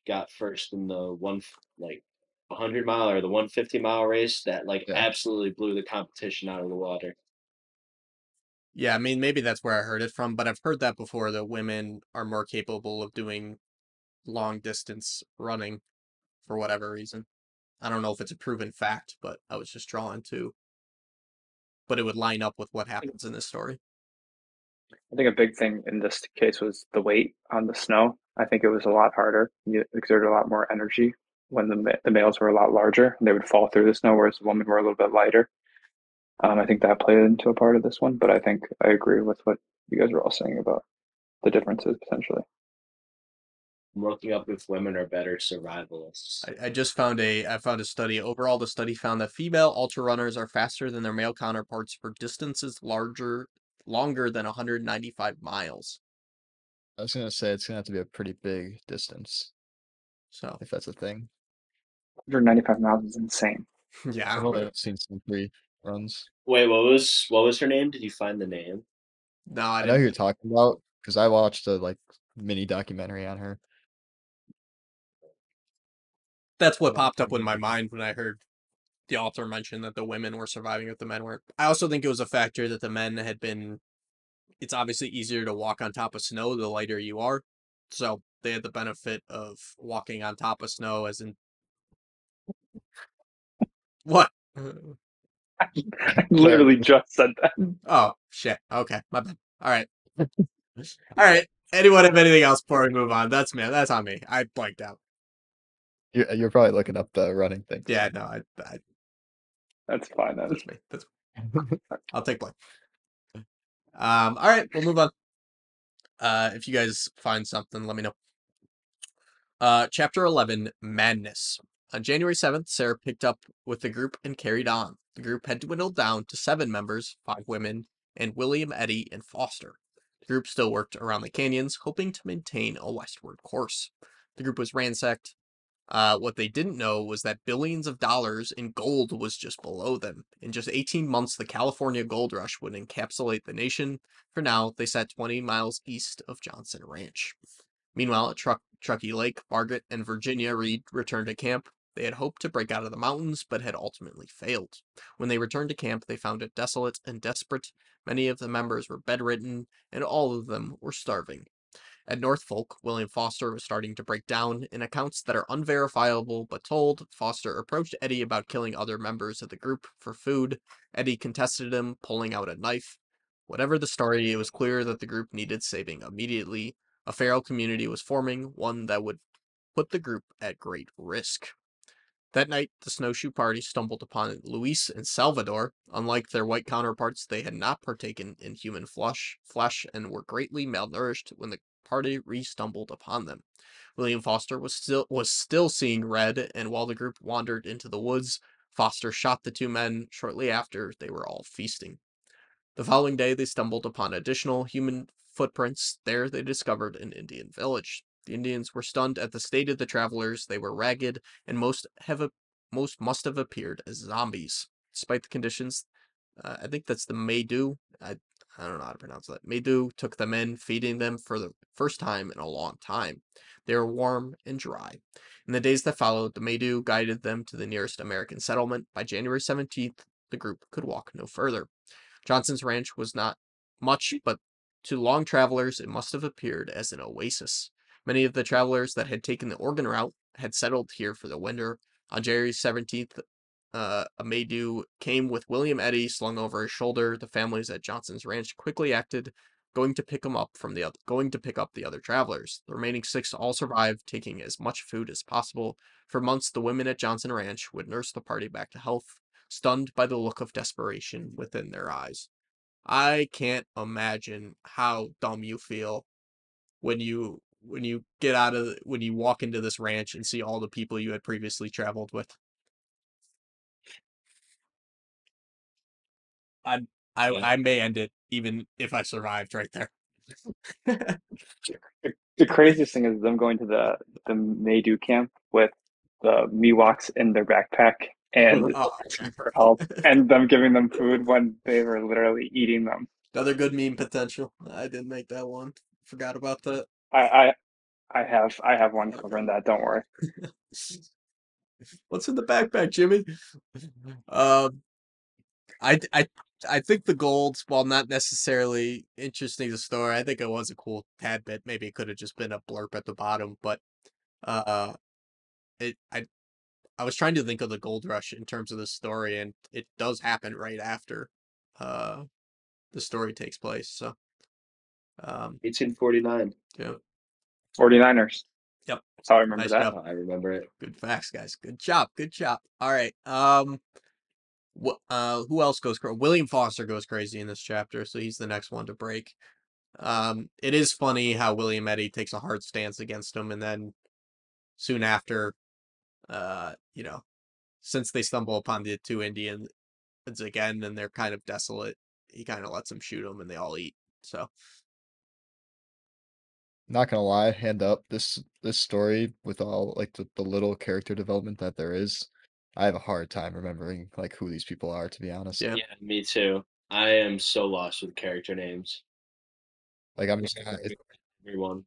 got first in the 100 mile or the 150-mile race that Yeah, absolutely blew the competition out of the water. yeah, I mean, maybe that's where I heard it from, but I've heard that before that women are more capable of doing long distance running for whatever reason. I don't know if it's a proven fact, but I was just drawn to. But it would line up with what happens in this story. I think a big thing in this case was the weight on the snow. I think it was a lot harder. You exerted a lot more energy when the males were a lot larger. They would fall through the snow, whereas the women were a little bit lighter. I think that played into a part of this one, but I think I agree with what you guys were all saying about the differences potentially. I'm looking up if women are better survivalists. I just found I found a study. Overall, the study found that female ultra runners are faster than their male counterparts for distances longer than 195 miles. I was gonna say it's gonna have to be a pretty big distance So if that's a thing. 195 miles is insane. yeah, I've only seen some free runs. Wait, what was her name? Did you find the name? no, I I know who didn't. you're talking about because I watched a mini documentary on her. That's what popped up in my mind when I heard the author mention that the women were surviving if the men weren't. I also think it was a factor that the men had been. It's obviously easier to walk on top of snow the lighter you are, so they had the benefit of walking on top of snow. As in what? I literally just said that. Oh shit. Okay, my bad. All right. All right. Anyone have anything else before we move on? That's me. That's on me. I blanked out. You're probably looking up the running thing. Yeah, no, I That's fine then. that's me. I'll take blame. All right, we'll move on. If you guys find something, let me know. Chapter 11, Madness. On January 7th, Sarah picked up with the group and carried on. The group had dwindled down to 7 members, 5 women, and William, Eddie, and Foster. The group still worked around the canyons, hoping to maintain a westward course. The group was ransacked. What they didn't know was that billions of dollars in gold was just below them. In just 18 months, the California gold rush would encapsulate the nation. For now, they sat 20 miles east of Johnson Ranch. Meanwhile, at Truckee Lake, Margaret and Virginia Reed returned to camp. They had hoped to break out of the mountains, but had ultimately failed. When they returned to camp, they found it desolate and desperate. Many of the members were bedridden, and all of them were starving. At Norfolk, William Foster was starting to break down. In accounts that are unverifiable but told, Foster approached Eddie about killing other members of the group for food. Eddie contested him, pulling out a knife. Whatever the story, it was clear that the group needed saving immediately. A feral community was forming, one that would put the group at great risk. That night, the snowshoe party stumbled upon Luis and Salvador. Unlike their white counterparts, they had not partaken in human flesh and were greatly malnourished when the party re-stumbled upon them. William Foster was still seeing red, and while the group wandered into the woods, Foster shot the two men. Shortly after, they were all feasting. The following day, they stumbled upon additional human footprints. There, they discovered an Indian village. The Indians were stunned at the state of the travelers. They were ragged, and most must have appeared as zombies. Despite the conditions, I think that's the Maydu. I don't know how to pronounce that. Maydu took them in, feeding them for the first time in a long time. They were warm and dry. In the days that followed, the Maydu guided them to the nearest American settlement. By January 17th, the group could walk no further. Johnson's Ranch was not much, but to long travelers it must have appeared as an oasis. Many of the travelers that had taken the Oregon route had settled here for the winter. On January 17th, a Maydew came with William Eddy slung over his shoulder. The families at Johnson's Ranch quickly acted, going to pick up the other travelers. The remaining 6 all survived, taking as much food as possible. For months, the women at Johnson Ranch would nurse the party back to health, stunned by the look of desperation within their eyes. I can't imagine how dumb you feel when you when you walk into this ranch and see all the people you had previously traveled with. I Yeah. I may end it even if I survived right there. The craziest thing is them going to the Maydu camp with the Miwoks in their backpack and Oh, asking for help, and them giving them food when they were literally eating them. another good meme potential. I didn't make that one. Forgot about that. I I have one covering that. Don't worry. What's in the backpack, Jimmy? Um, I, I, I think the gold, while not necessarily interesting to story, I think it was a cool tad bit. Maybe it could have just been a blurb at the bottom, but uh, it I was trying to think of the gold rush in terms of the story, and it does happen right after uh the story takes place. So 1849. yeah, 49ers. yep, That's how I remember nice that. job. I remember it. Good facts, guys. Good job. Good job. All right. Who else goes crazy? William Foster goes crazy in this chapter, so he's the next one to break. It is funny how William Eddy takes a hard stance against him, and then soon after, you know, since they stumble upon the two Indians again, and they're kind of desolate, he kind of lets them shoot them, and they all eat. So Not gonna lie, hand up, this story with all like the little character development that there is, I have a hard time remembering like who these people are, to be honest. yeah, Yeah, me too. I am so lost with character names. Like I'm just Everyone.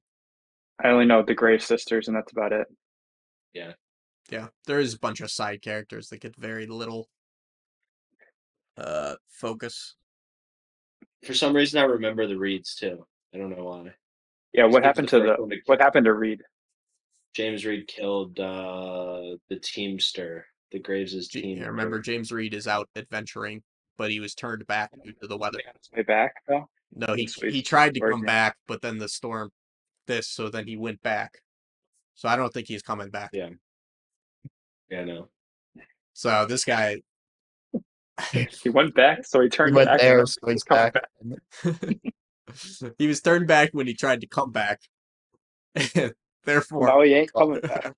I only know the Gray sisters, and that's about it. Yeah. yeah, there is a bunch of side characters that get very little focus. For some reason, I remember the Reeds too. I don't know why. Yeah, Because what he was happened the to first one to what kill. happened to Reed? James Reed killed the Teamster, the Graves' I team. remember James Reed is out adventuring, but he was turned back due to the weather. On his way back though. No, he Sweet. tried to Where's come he? back, but then the storm so then he went back. So I don't think he's coming back. Yeah. Yeah, no. So this guy, He went back, so he he turned went back, and there, then so he's he's coming back. back. he was turned back when he tried to come back. Well, Therefore, now he ain't Call, coming back.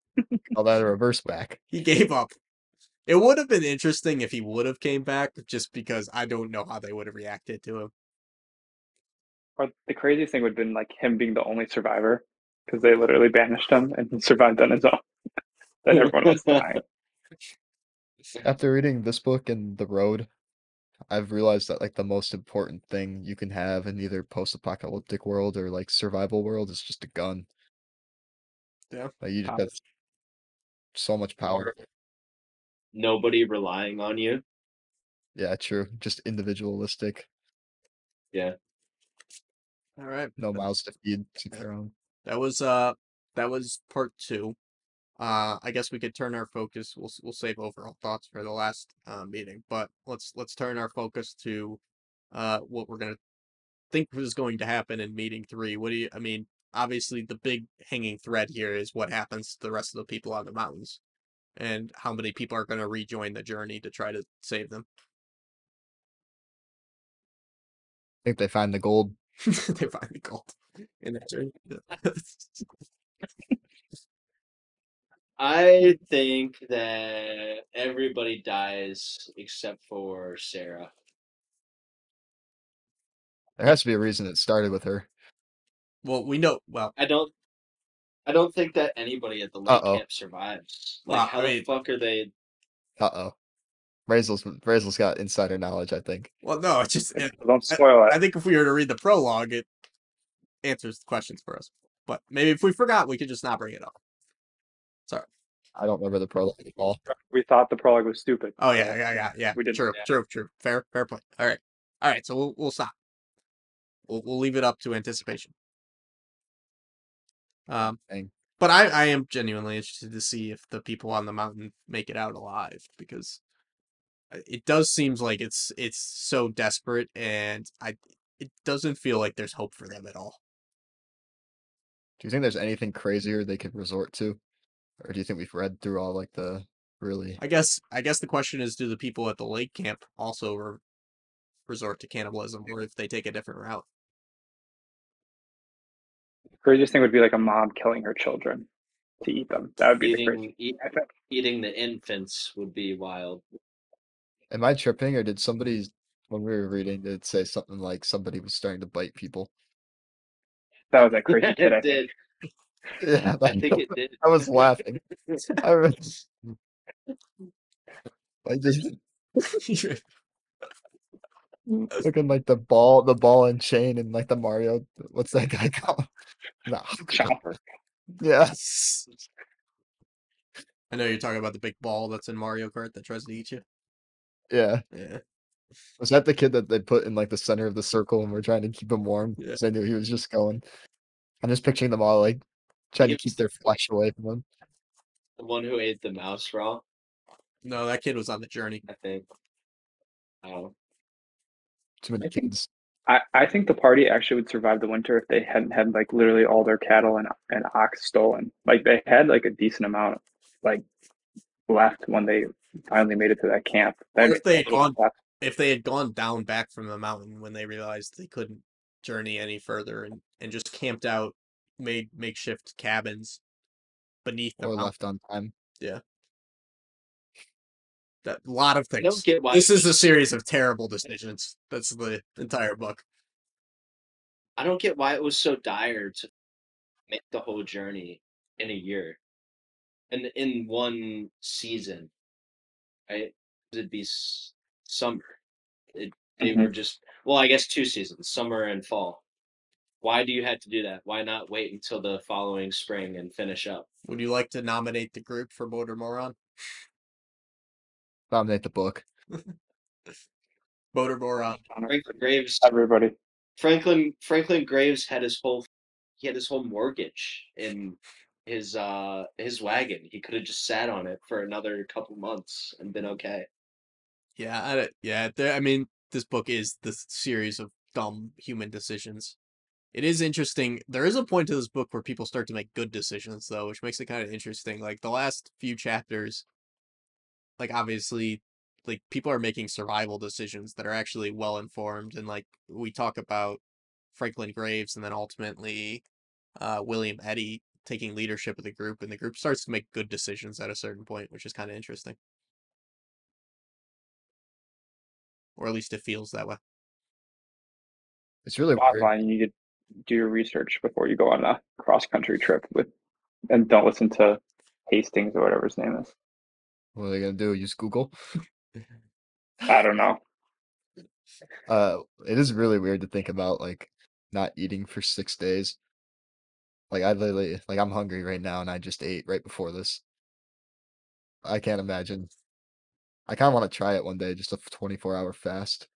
call that a reverse back. he gave up. It would have been interesting if he would have came back, just because I don't know how they would have reacted to him. Or the craziest thing would have been like him being the only survivor, because they literally banished him, and he survived on his own. Then everyone was dying. After reading this book and The Road, I've realized that like the most important thing you can have in either post-apocalyptic world or like survival world is just a gun. Yeah. Like you just Uh, have so much power. nobody relying on you. Yeah, true. Just individualistic. Yeah. All right. No mouths to feed to their own. That was part two. I guess we could turn our focus. We'll save overall thoughts for the last meeting, but let's turn our focus to what we're gonna think is going to happen in meeting three. What do you? I mean, obviously the big hanging thread here is what happens to the rest of the people on the mountains, and how many people are going to rejoin the journey to try to save them. I think they find the gold. They finally called in that journey. I think that everybody dies except for Sarah. There has to be a reason it started with her. Well, we know. Well, I don't think that anybody at the lake Uh-oh. camp survives. Like, well, how I the mean, fuck are they? Uh-oh. Brazel's got insider knowledge, I think. well, no, it's just. Don't spoil I it. think if we were to read the prologue, it answers the questions for us. But maybe if we forgot, we could just not bring it up. Sorry. I don't remember the prologue at all. We thought the prologue was stupid. Oh so yeah. We didn't. True, true, true. Fair point. All right. So we'll stop. We'll leave it up to anticipation. Dang. But I am genuinely interested to see if the people on the mountain make it out alive, because it does seems like it's so desperate, and it doesn't feel like there's hope for them at all. Do you think there's anything crazier they could resort to? Or do you think we've read through all like the really I guess the question is, do the people at the lake camp also resort to cannibalism, or if they take a different route? Craziest thing would be like a mom killing her children to eat them. That would be the crazy. I think. Eating the infants would be wild. am I tripping or did somebody when we were reading did it say something like somebody was starting to bite people? That was that crazy kid. I It think. did. Yeah, I think it did. I was laughing. I was I just looking like the ball and chain and like the Mario. What's that guy called? No. Chopper. Yeah. I know you're talking about the big ball that's in Mario Kart that tries to eat you. Yeah. Yeah. Was that the kid that they put in like the center of the circle and we're trying to keep him warm? Yeah. Because I knew he was just going. I'm just picturing them all like trying to keep their flesh away from him. The one who ate the mouse raw, No, that kid was on the journey. I think. Oh, Too many I think kids. I think the party actually would survive the winter if they hadn't had like literally all their cattle and ox stolen. Like they had like a decent amount like left when they finally made it to that camp. Or That if they had little gone left. if they had gone down back from the mountain when they realized they couldn't journey any further, and just camped out, made makeshift cabins beneath the Or mountain. left on time. Yeah. That a lot of I don't things. get why. This is a series of terrible decisions. That's the entire book. I don't get why it was so dire to make the whole journey in a year, and in one season, right? It'd be summer. They Mhm. were just, well, I guess 2 seasons, summer and fall. Why do you have to do that? Why not wait until the following spring and finish up? Would you like to nominate the group for Motor Moron? Dominate the book. Motor Moron. Franklin Graves, Everybody. Franklin Graves had his whole mortgage in his wagon. He could have just sat on it for another couple months and been okay. Yeah, I mean, this book is the series of dumb human decisions. It is interesting. There is a point to this book where people start to make good decisions, though, which makes it kind of interesting. Like the last few chapters, like obviously, like people are making survival decisions that are actually well informed, and like we talk about Franklin Graves, and then ultimately, William Eddy taking leadership of the group, and the group starts to make good decisions at a certain point, which is kind of interesting, or at least it feels that way. It's really Bottom weird. line, you need to do your research before you go on a cross country trip and don't listen to Hastings or whatever his name is. What are they gonna do? Use Google? I don't know. It is really weird to think about like not eating for 6 days. Like I literally like I'm hungry right now and I just ate right before this. I can't imagine I kind of want to try it one day, just a 24-hour fast.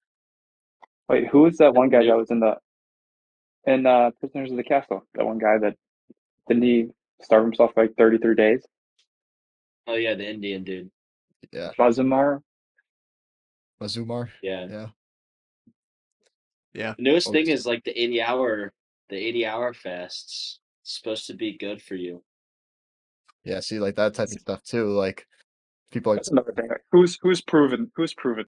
Wait, who was that one guy New- that was in Prisoners of the Castle? That one guy that didn't he starve himself for like 33 days? Oh yeah, the Indian dude. Yeah, Bazumar? Mazumar. Yeah. Yeah. Yeah. The newest What thing was is like the 80-hour fasts supposed to be good for you. Yeah, see, like that type of stuff too. Like people are That's another thing. Like, who's proven? Who's proven?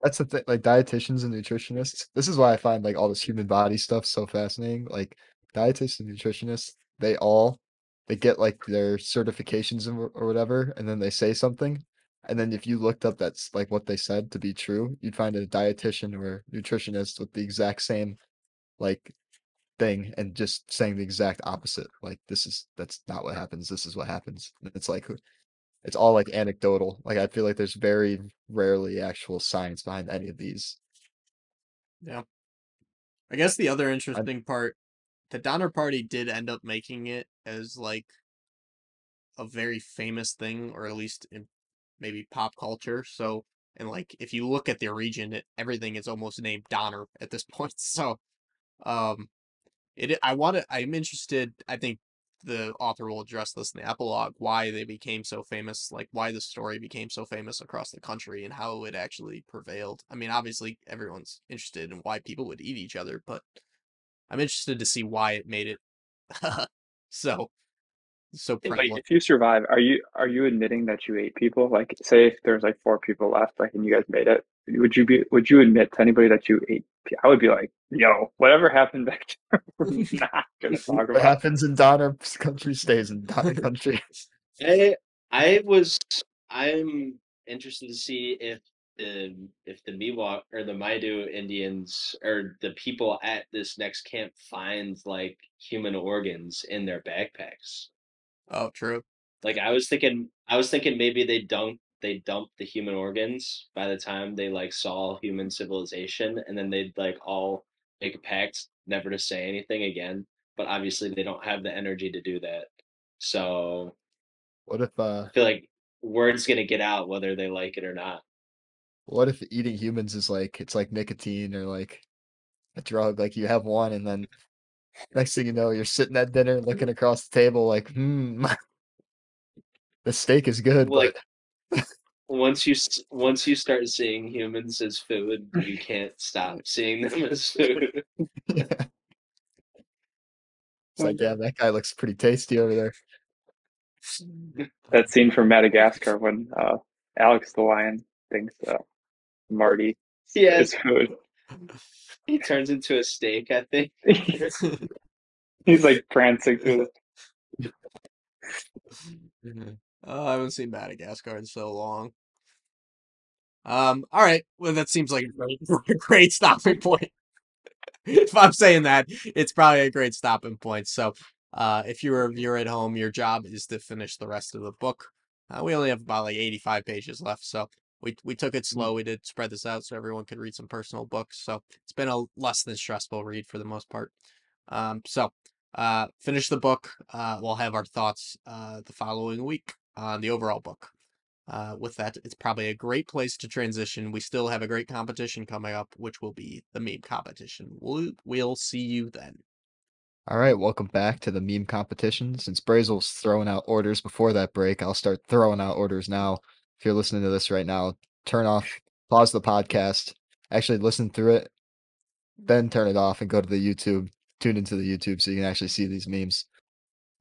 That's the thing, like dietitians and nutritionists. This is why I find like all this human body stuff so fascinating. Like dietitians and nutritionists, they get like their certifications or whatever, and then they say something, and then if you looked up that's like what they said to be true, you'd find a dietitian or nutritionist with the exact same like thing and just saying the exact opposite. Like that's not what happens. This is what happens. And it's like it's all like anecdotal. Like I feel like there's very rarely actual science behind any of these. Yeah. I guess the other I, interesting part, the Donner Party did end up making it as like a very famous thing, or at least in maybe pop culture. So, and like if you look at their region, everything is almost named Donner at this point. So, um, I'm interested. I think the author will address this in the epilogue, why they became so famous, like why the story became so famous across the country and how it actually prevailed. I mean, obviously everyone's interested in why people would eat each other, but I'm interested to see why it made it so so Wait, prevalent. if you survive, are you admitting that you ate people? Like, say if there's like four people left, like, and you guys made it, would you admit to anybody that you ate? I would be like, yo, whatever happened back there, we're not gonna talk what about. happens in Donner country stays in Donner country. I I was I'm interested to see if the Miwok or the Maidu Indians or the people at this next camp find like human organs in their backpacks. Oh, true. Like I was thinking maybe they dumped the human organs by the time they like saw human civilization, and then they'd like all make a pact never to say anything again. But obviously they don't have the energy to do that. So What if I feel like word's gonna get out whether they like it or not. what if eating humans is like it's like nicotine or like a drug? Like you have one and then next thing you know, you're sitting at dinner looking across the table like, the steak is good, Like but once you start seeing humans as food, you can't stop seeing them as food. yeah. It's like, yeah, that guy looks pretty tasty over there. That scene from Madagascar when Alex the lion thinks Marty Yes, is food. he turns into a steak, I think. He's like prancing through Oh, I haven't seen Madagascar in so long. All right. Well, that seems like a great stopping point. If I'm saying that, it's probably a great stopping point. So, if you're a viewer at home, your job is to finish the rest of the book. We only have about like 85 pages left, so we took it slow. We did spread this out so everyone could read some personal books. So it's been a less than stressful read for the most part. Finish the book. We'll have our thoughts the following week on the overall book. With that, it's probably a great place to transition. We still have a great competition coming up, which will be the meme competition. We'll see you then. All right, welcome back to the meme competition. Since Brazel's throwing out orders before that break, I'll start throwing out orders now. If you're listening to this right now, turn off, pause the podcast, actually listen through it, then turn it off and go to the YouTube, tune into the YouTube so you can actually see these memes.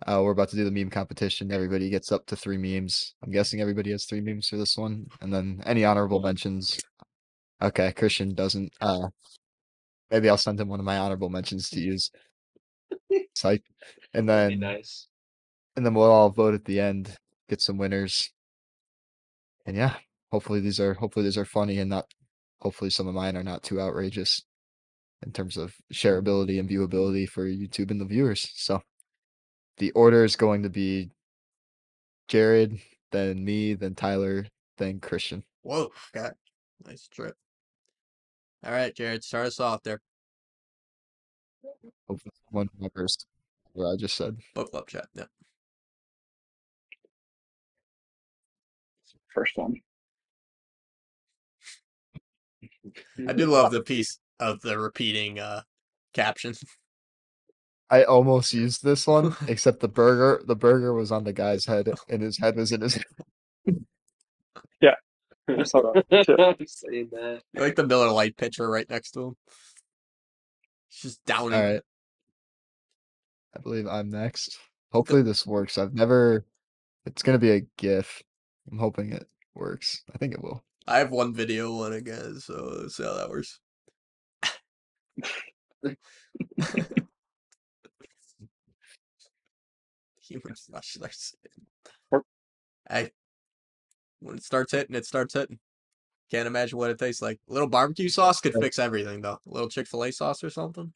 We're about to do the meme competition. Everybody gets up to 3 memes. I'm guessing everybody has 3 memes for this one. And then any honorable mentions. Okay, Christian doesn't. Maybe I'll send him one of my honorable mentions to use. Psych. And That'd be then nice. and then we'll all vote at the end, get some winners. And yeah, hopefully these are funny and not hopefully some of mine are not too outrageous in terms of shareability and viewability for YouTube and the viewers. So the order is going to be Jared, then me, then Tyler, then Christian. Whoa, got nice trip. All right, Jared, start us off there. Hopefully one remembers what I just said. Book club chat. Yeah. first one. I do love the piece of the repeating caption. I almost used this one, except the burger was on the guy's head, and his head was in his. Yeah, I saw that too. I'm saying that. I like the Miller Lite pitcher right next to him. He's just downing. All right, I believe I'm next. Hopefully this works. I've never. It's gonna be a GIF. I'm hoping it works. I think it will. I have one video on it, guys, so let's see how that works. Human flashlights. Hey, when it starts hitting, it starts hitting. Can't imagine what it tastes like. A little barbecue sauce could fix everything, though. A little Chick-fil-A sauce or something.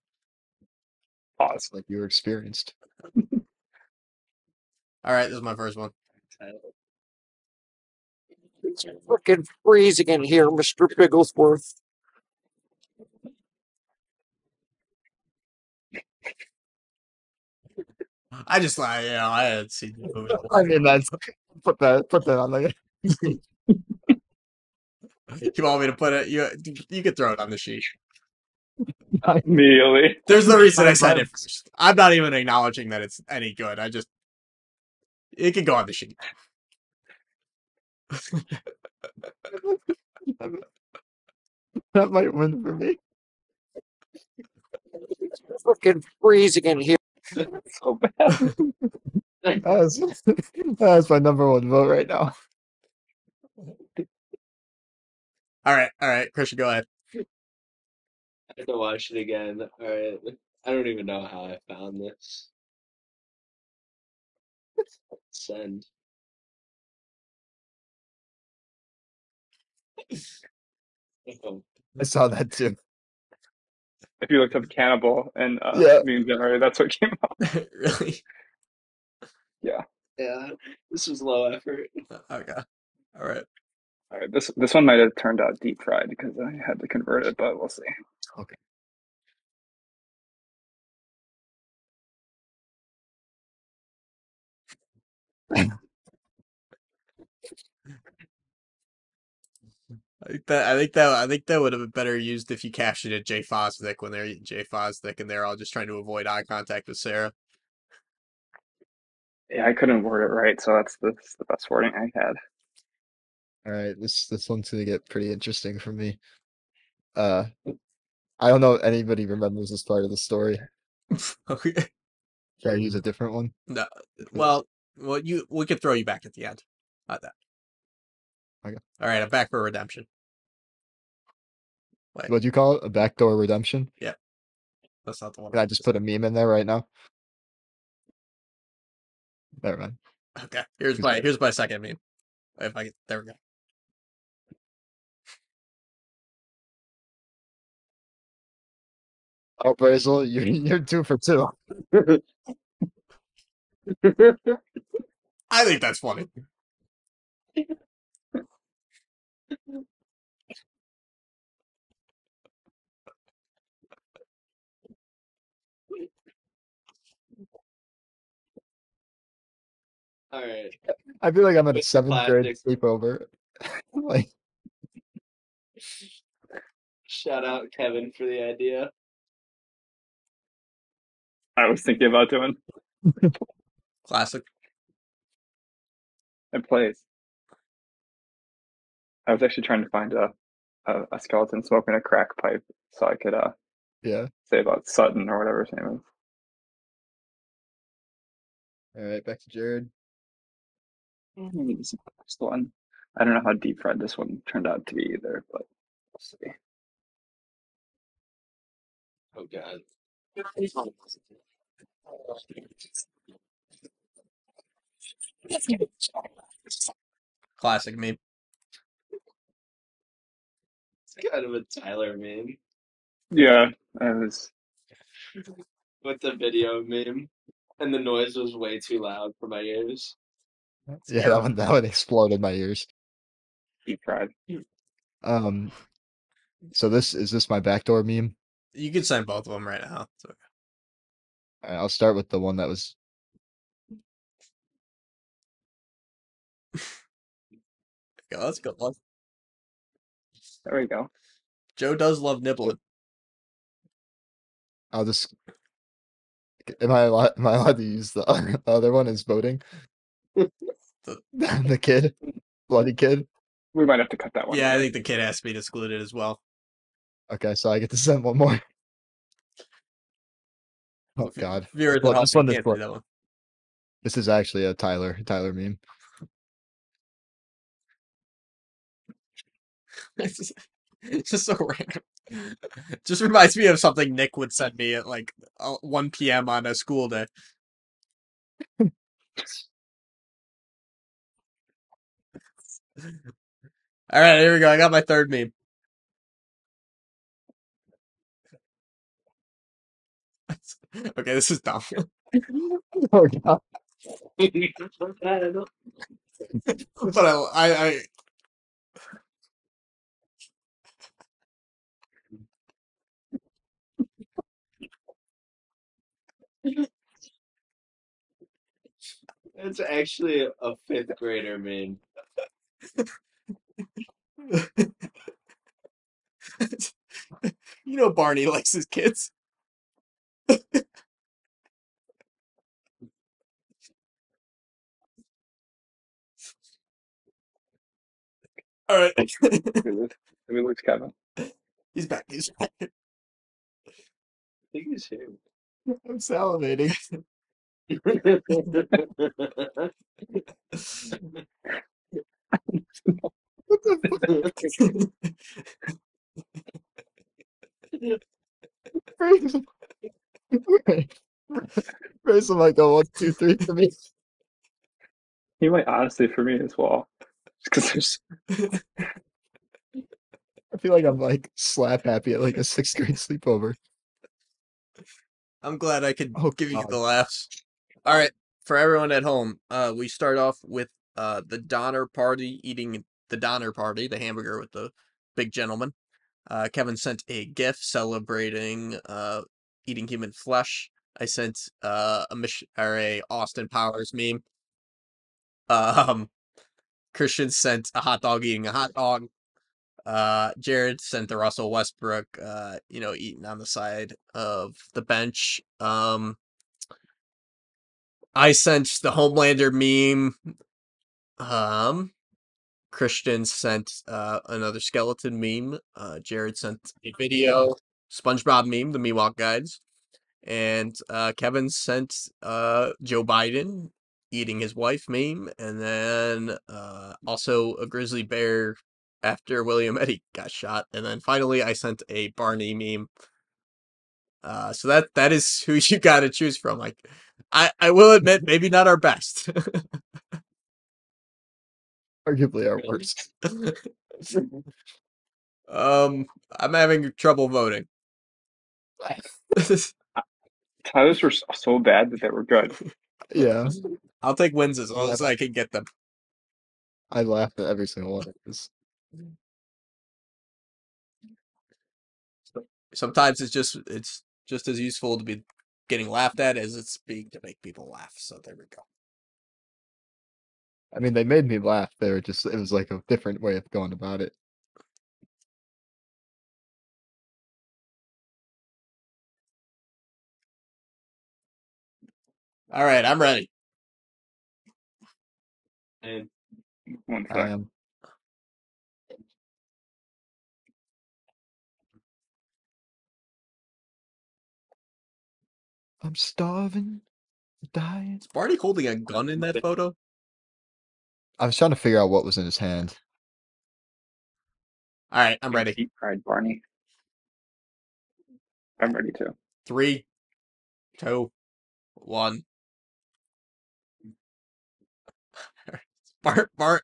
Pause. Like you were experienced. All right, this is my first one. It's freaking freezing in here, Mr. Bigglesworth. I just like, I hadn't seen the movie. I mean, that's put that on there. You want me to put it? You could throw it on the sheet. Immediately. There's no reason I said it first. I'm not even acknowledging that it's any good. It can go on the sheet. That might win for me. It's freaking freezing in here. So bad. That's my number one vote right now. All right, Christian, go ahead. I have to watch it again. All right. I don't even know how I found this. Send. Oh, I saw that too. If you looked up cannibal and Yeah. meme generator, that's what came up. Really? Yeah. yeah. This was low effort. Okay. All right. All right. This one might have turned out deep fried because I had to convert it, but we'll see. Okay. I think that would have been better used if you captured it Jay Fosdick when they're eating Jay Fosdick and they're all just trying to avoid eye contact with Sarah. Yeah, I couldn't word it right, so that's the best wording I had. All right, this one's gonna get pretty interesting for me. I don't know if anybody remembers this part of the story. Okay. Should I use a different one? No. Well, we could throw you back at the end. Not that. Okay. All right, I'm back for redemption. Wait, What'd you call it? A backdoor redemption? that's not the one. Can I just put a meme in there right now? Never mind. Okay, here's my second meme. If I there we go. Oh, Basil, you're 2 for 2. I think that's funny. All right. I feel like I'm at a It's a 7th grade classic. sleepover. Like, Shout out Kevin for the idea. I was thinking about doing Classic. it plays. I was actually trying to find a skeleton smoking a crack pipe so I could yeah. say about Sutton or whatever his name is. All right, back to Jared. Maybe this is the next one. I don't know how deep fried this one turned out to be either, but we'll see. Oh God. Classic meme. It's kind of a Tyler meme Yeah, I was. with the video meme, and the noise was way too loud for my ears. Yeah, that one exploded my ears. Deep fried. So is this my backdoor meme? You can send both of them right now. So, All right, I'll start with the one that was. that's a good one. There we go. Joe does love nibbling. I'll just. Am I allowed to use the other one as voting? The kid, bloody kid. We might have to cut that one. Yeah, I think the kid has to be excluded as well. Okay, so I get to send one more. Oh God! Viewers at Well, home, this you one is can't see that one. this is actually a Tyler meme. It's just so random. Just reminds me of something Nick would send me at like 1 p.m. on a school day. All right, here we go. I got my third meme. Okay, this is dumb. Oh God! But I It's actually a fifth grader meme. you know Barney likes his kids. All right. Did we lose Kevin? He's back. He's back. I think he's here. I'm salivating. What the Raise might go 1, 2, 3 for me. He might honestly for me as well. Because there's I feel like I'm like slap happy at like a 6th grade sleepover. I'm glad I could Oh, give you God. the laughs. All right, for everyone at home, we start off with the Donner Party eating the Donner Party, the hamburger with the big gentleman. Kevin sent a GIF celebrating eating human flesh. I sent a Austin Powers meme. Christian sent a hot dog eating a hot dog. Jared sent the Russell Westbrook, eating on the side of the bench. I sent the Homelander meme. Christian sent another skeleton meme. Jared sent a video SpongeBob meme, the Miwok Guides, and Kevin sent Joe Biden eating his wife meme, and then also a grizzly bear after William Eddy got shot, and then finally I sent a Barney meme. So that is who you got to choose from. Like, I will admit, maybe not our best. Arguably our worst. I'm having trouble voting. Tyler's were so bad that they were good. Yeah, I'll take wins as long as I can get them. I laughed at every single one of this. Sometimes it's just as useful to be getting laughed at as it's being to make people laugh. So there we go. I mean, they made me laugh. It was like a different way of going about it. All right, I'm ready. And 1 I sec. am. I'm starving, dying. Is Barney holding a gun in that photo? I was trying to figure out what was in his hand. All right, I'm ready. Deep fried Barney. I'm ready too. 3, 2, 1.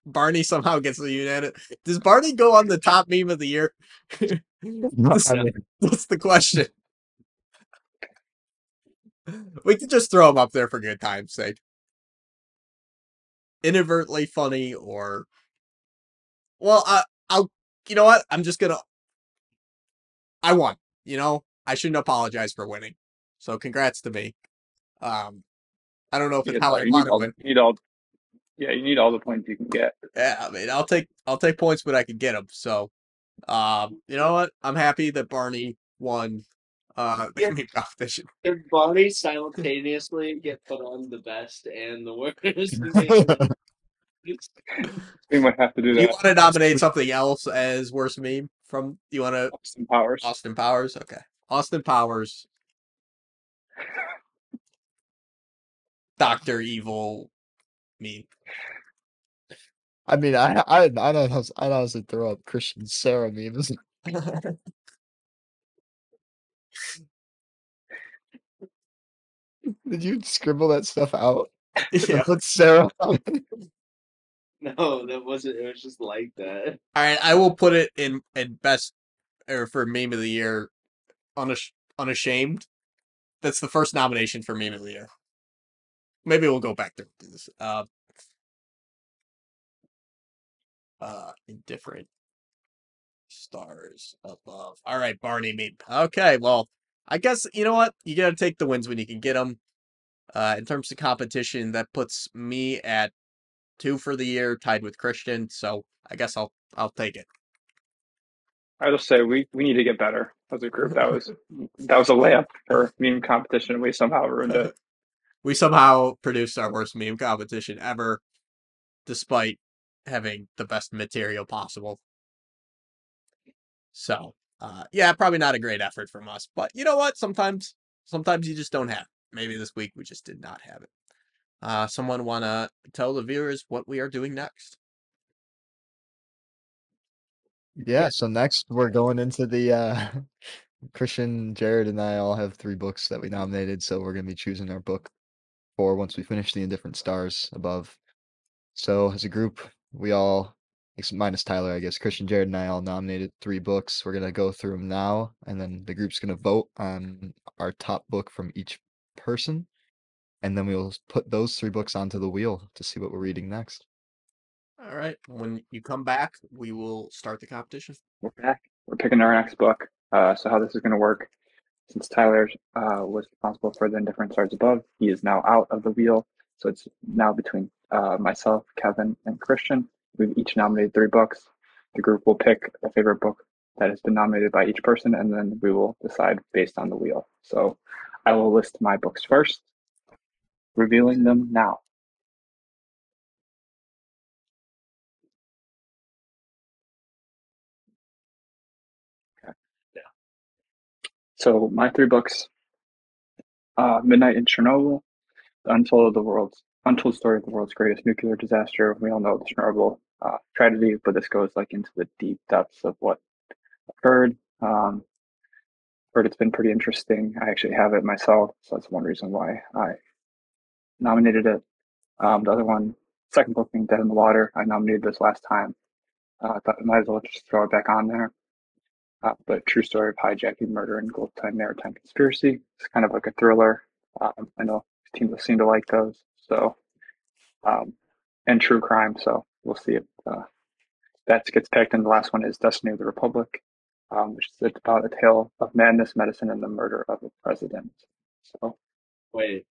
Barney somehow gets the unanimous. Does Barney go on the top meme of the year? that's, I mean, that's the question. We could just throw him up there for good time's sake. Inadvertently funny, or well, I'll. You know what? I'm just gonna. I won. I shouldn't apologize for winning. So congrats to me. I don't know if it's how I want to win. You need all the points you can get. Yeah, I mean, I'll take points when I can get them. So You know what? I'm happy that Barney won the Yeah. meme competition. Did Barney simultaneously get put on the best and the worst meme? We might have to do Do you that. want to nominate something else as worst meme from? Do you want to Austin Powers. Austin Powers? Okay, Austin Powers, Doctor Evil meme. I mean, I'd honestly throw up Christian Sarah memes. Did you scribble that stuff out and Yeah. put Sarah on it? No, that wasn't. It was just like that. All right, I will put it in best or for meme of the year. Unashamed. That's the first nomination for meme of the year. Maybe we'll go back to this. Indifferent Stars Above. All right, Barney meme. Okay, well, I guess you know what, you gotta take the wins when you can get them. In terms of competition, that puts me at 2 for the year, tied with Christian. So I guess I'll take it. I'll just say we need to get better as a group. That was a layup for meme competition. We somehow ruined it. We somehow produced our worst meme competition ever, despite having the best material possible. So, yeah, probably not a great effort from us. But you know what? Sometimes you just don't have it. Maybe this week we just did not have it. Someone want to tell the viewers what we are doing next? Yeah, so next we're going into the Christian, Jared, and I all have 3 books that we nominated, so we're gonna be choosing our book for once we finish the Indifferent Stars Above. So as a group, we all, minus Tyler, I guess, Christian, Jared, and I all nominated 3 books. We're gonna go through them now, and then the group's gonna vote on our top book from each person, and then we'll put those 3 books onto the wheel to see what we're reading next. All right. When you come back, we will start the competition. We're back. We're picking our next book. So how this is going to work, since Tyler was responsible for the Indifferent Stars Above, he is now out of the wheel. So it's now between myself, Kevin, and Christian. We've each nominated 3 books. The group will pick a favorite book that has been nominated by each person, and then we will decide based on the wheel. So I will list my books first, revealing them now. Okay. Yeah. So my 3 books: Midnight in Chernobyl, Untold Story of the World's Greatest Nuclear Disaster. We all know the Chernobyl tragedy, but this goes like into the deep depths of what occurred. Heard it's been pretty interesting. I actually have it myself, so that's one reason why I nominated it. The other one, second book being Dead in the Water. I nominated this last time. I thought I might as well just throw it back on there. But true story of hijacking, murder, and Gulf Time maritime conspiracy. It's kind of like a thriller. I know teams seem to like those. So, and true crime. So we'll see if that gets picked. And the last one is Destiny of the Republic, which is about a tale of madness, medicine, and the murder of a president. So Wait,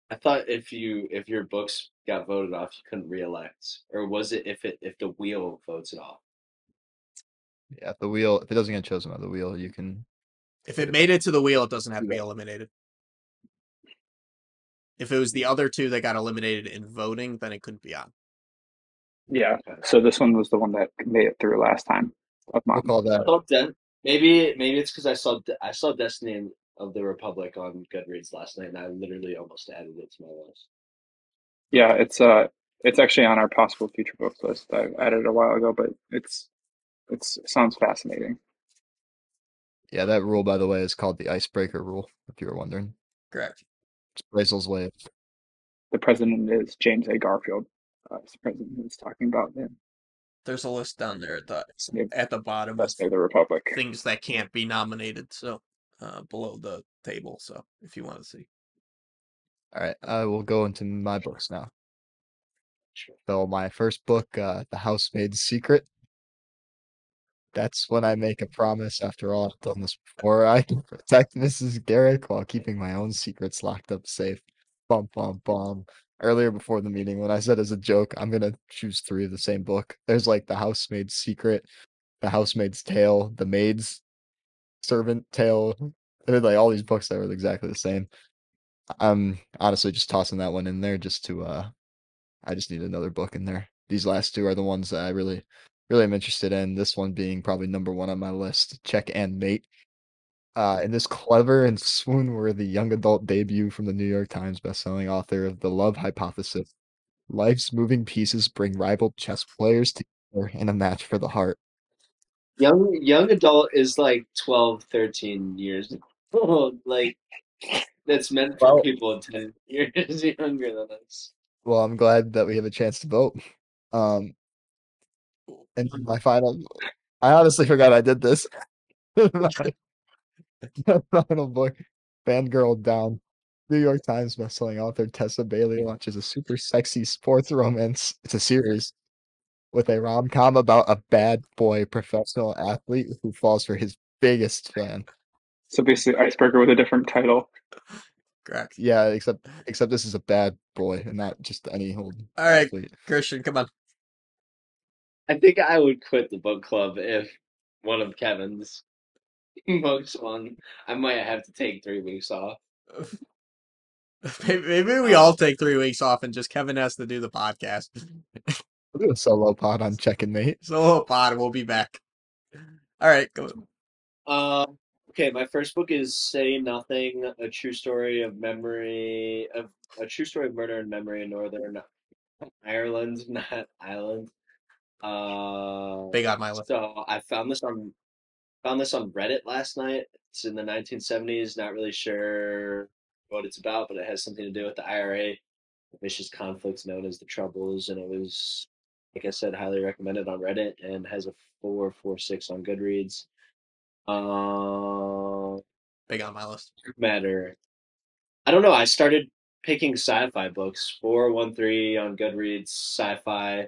I thought if your books got voted off, you couldn't reelect, or was it if the wheel votes it off? Yeah, if the wheel, if it doesn't get chosen by the wheel, you can. If it made it to the wheel, it doesn't have to be Yeah. eliminated. If it was the other 2 that got eliminated in voting, then it couldn't be on. yeah, so this one was the one that made it through last time of We'll mine. call I that. thought maybe it's because I saw Destiny of the Republic on Goodreads last night, and I literally almost added it to my list. Yeah, it's actually on our possible future books list. I added it a while ago, but it sounds fascinating. Yeah, that rule, by the way, is called the icebreaker rule, if you were wondering. Correct. It's Brazel's way of. The president is James A. Garfield. Is the president who's talking about him. There's a list down there It's near, at the bottom of that's near the Republic. things that can't be nominated. So below the table. So if you want to see. All right, I will go into my books now. Sure. So my first book, The Housemaid's Secret. That's when I make a promise. After all, I've done this before. I can protect Mrs. Garrick while keeping my own secrets locked up safe. Bum bum bum. Earlier before the meeting, when I said as a joke, I'm gonna choose 3 of the same book. There's like The Housemaid's Secret, The Housemaid's Tale, The Maid's Servant Tale. They're like all these books that were exactly the same. I'm honestly just tossing that one in there just to I just need another book in there. These last two are the ones that I really am interested in. This one being probably number one on my list, Check and Mate. In this clever and swoon-worthy young adult debut from the New York Times bestselling author of The Love Hypothesis, life's moving pieces bring rival chess players together in a match for the heart. Young adult is like 12, 13 years old. Like that's meant for Well, people 10 years younger than us. well, I'm glad that we have a chance to vote. Um, and my final, I honestly forgot I did this. My final book, Fangirl Down. New York Times bestselling author Tessa Bailey launches a super sexy sports romance. It's a series with a rom-com about a bad boy professional athlete who falls for his biggest fan. So basically, Icebreaker with a different title. Correct. Yeah, except this is a bad boy and not just any old All right, athlete. Christian, come on. I think I would quit the book club if one of Kevin's books won. I might have to take 3 weeks off. Maybe we all take 3 weeks off and just Kevin has to do the podcast. We'll do a solo pod on Check and Mate. So pod, we'll be back. All right, go. Okay, my first book is Say Nothing, a true story of memory of a true story of murder and memory in Northern Ireland, not Ireland. Big on my list. So I found this on Reddit last night. It's in the 1970s. Not really sure what it's about, but it has something to do with the IRA, the vicious conflicts known as the Troubles, and it was, like I said, highly recommended on Reddit and has a 4.46 on Goodreads. Big on my list. Matter. I don't know. I started picking sci-fi books. 413 on Goodreads, sci-fi.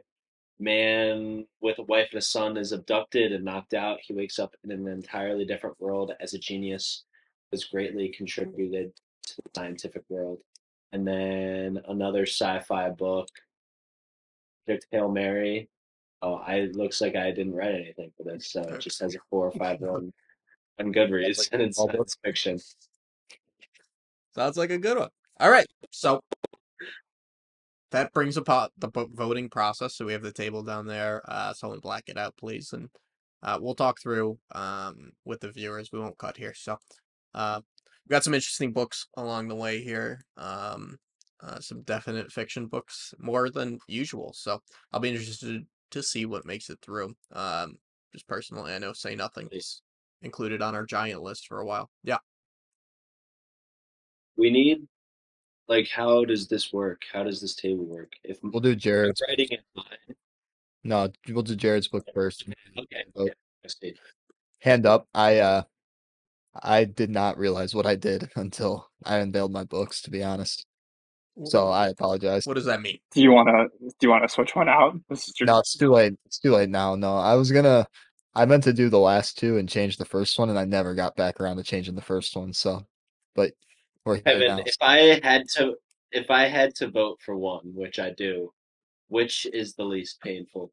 Man with a wife and a son is abducted and knocked out. He wakes up in an entirely different world as a genius, has greatly contributed to the scientific world. And then another sci-fi book, Project Hail Mary. Oh, I looks like I didn't write anything for this, so it just has a 4 or 5 on Goodreads, and it's All books. science fiction. Sounds like a good one. All right, so that brings about the voting process. So we have the table down there. Someone black it out, please, and we'll talk through with the viewers. We won't cut here. So we got some interesting books along the way here. Some definite fiction books, more than usual. So I'll be interested to see what makes it through. Just personally, I know Say Nothing is included on our giant list for a while. Yeah. We need like how does this work? How does this table work? If I'm We'll do Jared's. writing it mine. No, we'll do Jared's book first. Okay. Oh, Yeah, I see. hand up. I did not realize what I did until I unveiled my books, to be honest. So I apologize. What does that mean? Do you wanna switch one out? This is No, it's too late. It's too late now. No, I meant to do the last two and change the first one, and I never got back around to changing the first one. So, but we're here Kevin, now. if I had to vote for one, which I do, which is the least painful?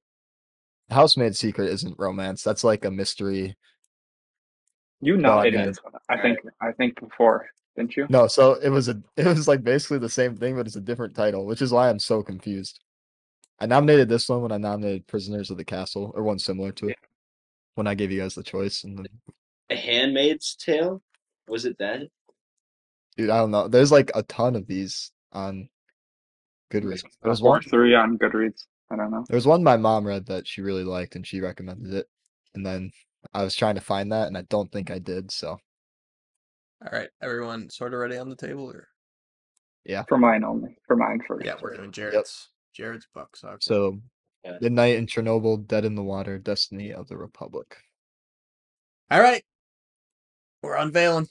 Housemaid Secret isn't romance. That's like a mystery. You No, I nominated mean, this one. I think before, didn't you? no. So it was like basically the same thing, but it's a different title, which is why I'm so confused. I nominated this one when I nominated Prisoners of the Castle, or one similar to it, when I gave you guys the choice. And then, A Handmaid's Tale? Was it that? dude, I don't know. There's like a ton of these on Goodreads. There was one. 4.3 on Goodreads. I don't know. There was one my mom read that she really liked, and she recommended it. And then I was trying to find that, and I don't think I did. So All right, everyone sort of ready on the table, or yeah. For mine only. For mine first. yeah, we're doing Yep. Jared's books. Okay. So Yeah. Midnight in Chernobyl, Dead in the Water, Destiny of the Republic. All right, we're unveiling.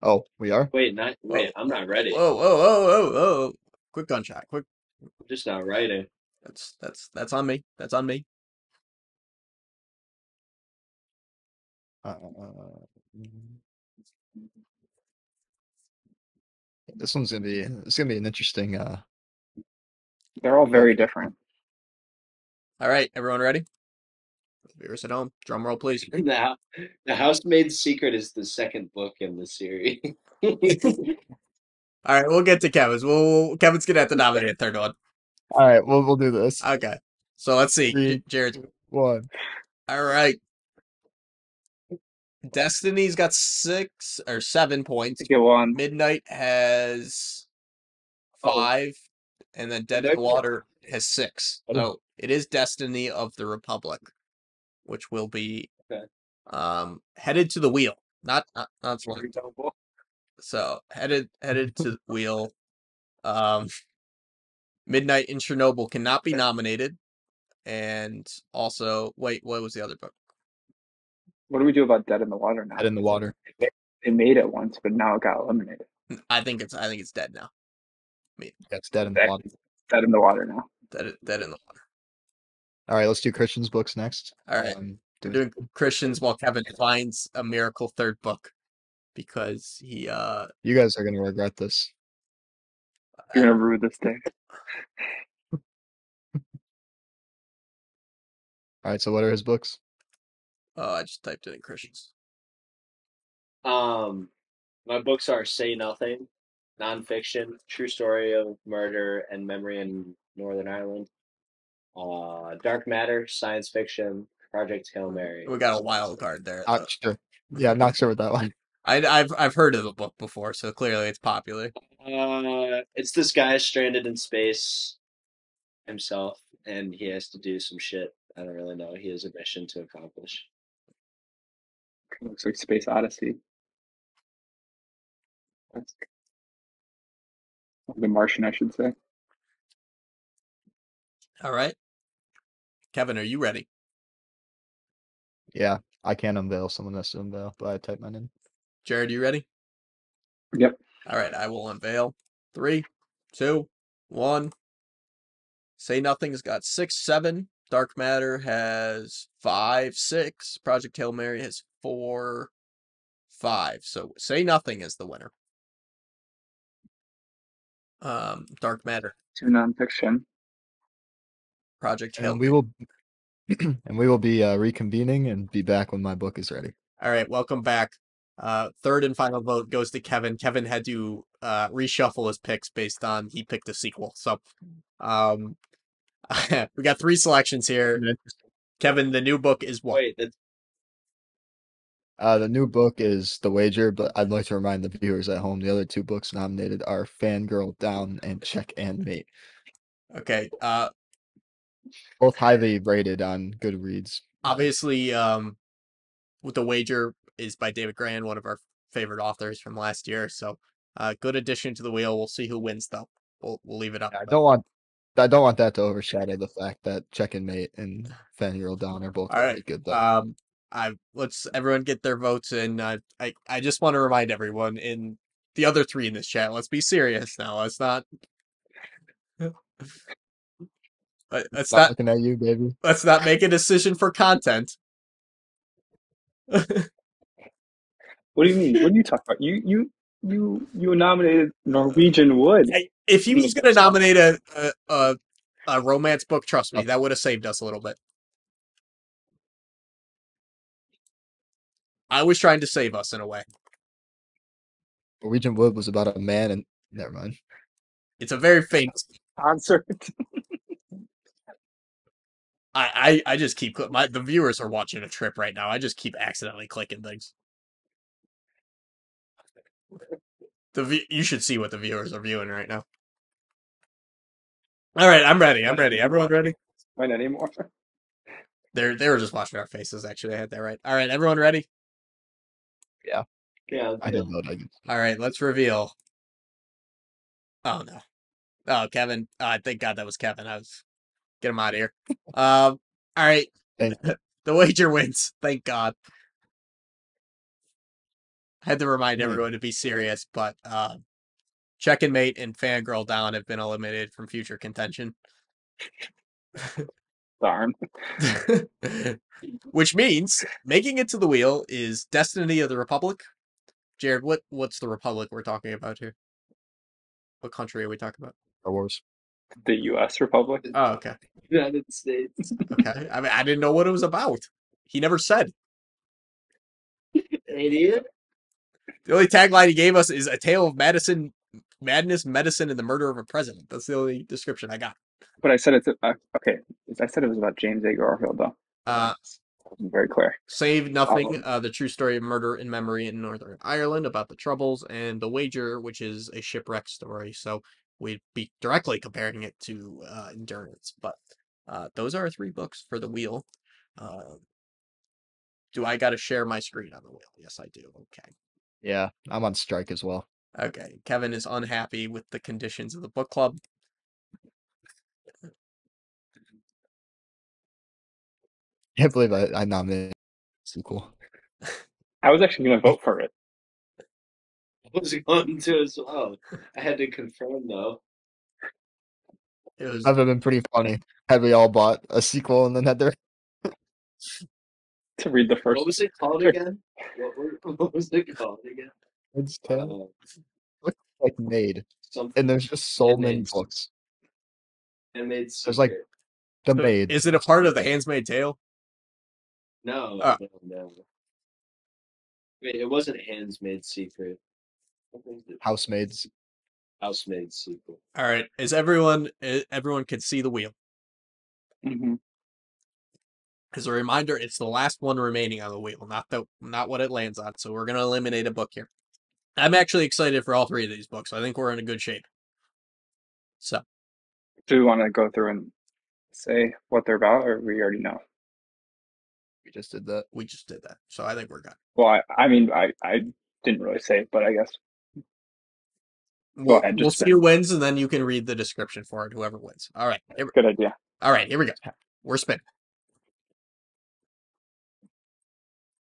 Oh, we are? Wait, I'm not ready. Whoa, whoa, whoa, whoa, whoa! Quick gunshot. Quick. I'm just not writing. That's on me. That's on me. Uh, this one's gonna be an interesting. They're all very different. All right, everyone ready? Viewers at home, drum roll, please. The Housemaid's Secret is the second book in the series. All right, we'll get to Kevin's. Kevin's gonna have to nominate a third one. All right, we'll do this. Okay, so let's see, 3, Jared. 1. All right, Destiny's got 6 or 7 points. Get one. Midnight has 5, and then Dead in the Water has 6. So it is Destiny of the Republic, which will be headed to the wheel. Not Swan. So headed to the wheel. Midnight in Chernobyl cannot be nominated, and also wait, what was the other book? What do we do about Dead in the Water now? Dead in the Water. They made it once, but now it got eliminated. I think it's dead now. Yeah, it's Dead in the Water. Dead in the Water now. Dead in the Water. All right, let's do Christian's books next. All right, we're doing Christians while Kevin finds a miracle third book because he You guys are gonna regret this. You're gonna rue this day. All right, so what are his books? Oh, I just typed it in Christians. My books are Say Nothing, nonfiction, true story of murder and memory in Northern Ireland. Dark Matter, science fiction, Project Hail Mary. We got a wild card there. Not sure. Yeah, I'm not sure with that one. I've heard of the book before, so clearly it's popular. It's this guy stranded in space himself, and he has to do some shit. I don't really know. He has a mission to accomplish. Looks like Space Odyssey. The Martian, I should say. All right, Kevin, are you ready? Yeah, I can't unveil. Someone has to unveil, but I type mine in. Jared, you ready? Yep. All right, I will unveil. 3, 2, 1. Say Nothing's got 6, 7. Dark Matter has 5, 6. Project Hail Mary has 4, 5. So Say Nothing is the winner. Dark Matter. 2 nonfiction. Project Hail And Mary. we will and we will be reconvening and be back when my book is ready. All right, welcome back. Third and final vote goes to Kevin. Kevin had to reshuffle his picks based on he picked a sequel. So we got 3 selections here. Kevin, the new book is what? Wait, The new book is The Wager, but I'd like to remind the viewers at home the other 2 books nominated are Fangirl Down and Check and Mate. Okay. Both highly rated on Goodreads. Obviously, with The Wager is by David Gran, one of our favorite authors from last year. So, good addition to the wheel. We'll see who wins, though. We'll leave it up. I don't want that to overshadow the fact that Check and Mate and Fangirl Down are both really good, though. Let's everyone get their votes in. I just want to remind everyone in the other 3 in this chat. Let's be serious now. Let's not. Let's not looking at you, baby. Let's not make a decision for content. What do you mean? What are you talking about? You nominated Norwegian Wood. If he was going to nominate a romance book, trust me, that would have saved us a little bit. I was trying to save us in a way. Norwegian Wood was about a man and never mind. It's a very famous concert. I just keep the viewers are watching a trip right now. I just keep accidentally clicking things. You should see what the viewers are viewing right now. All right, I'm ready. Everyone ready? Right anymore? They were just watching our faces. Actually, I had that right. All right, everyone ready? Yeah. Yeah. I didn't know that. All right, let's reveal. Oh no! Oh, Kevin. Thank God that was Kevin. Get him out of here. All right. The Wager wins. Thank God. I had to remind everyone to be serious, but Check and Mate and Fangirl Down have been eliminated from future contention. Darn. Which means making it to the wheel is Destiny of the Republic. Jared, what's the Republic we're talking about here? What country are we talking about? Star Wars. The U.S. Republic. Oh, okay. United States. Okay. I mean, I didn't know what it was about. He never said. Idiot. The only tagline he gave us is a tale of madness, medicine, and the murder of a president. That's the only description I got. But I said it's okay. I said it was about James A. Garfield, though. Uh, Wasn't very clear. Save Nothing, the true story of murder in memory in Northern Ireland about the Troubles, and The Wager, which is a shipwreck story. So we'd be directly comparing it to Endurance. But those are 3 books for the wheel. Do I got to share my screen on the wheel? Yes, I do. Okay. Yeah, I'm on strike as well. Okay. Kevin is unhappy with the conditions of the book club. Can't believe I nominated a sequel. I was actually going to vote for it. I was going to as well. I had to confirm though. It was That would have been pretty funny had we all bought a sequel and then had their To read the first. What was it called again? What was it called again? It's tale. Uh, Looks like Made, something and there's just so many Handmaid's- books. Handmaid's There's like Secret. The Maid. Is it a part of the Handmaid's Tale? No, Ah. no. Wait, it wasn't Handmaid's Secret. What was it? Housemaids. Housemaid's Secret. All right. Is everyone can see the wheel? Mhm. As a reminder, it's the last one remaining on the wheel, not what it lands on. So we're gonna eliminate a book here. I'm actually excited for all 3 of these books. I think we're in a good shape. So Do we want to go through and say what they're about, or we already know? We just did that. we just did that. So I think we're good. Well, I mean, I didn't really say it, but I guess We'll, ahead, we'll just see who wins, and then you can read the description for it. Whoever wins. All right. good idea. All right. Here we go. We're spinning.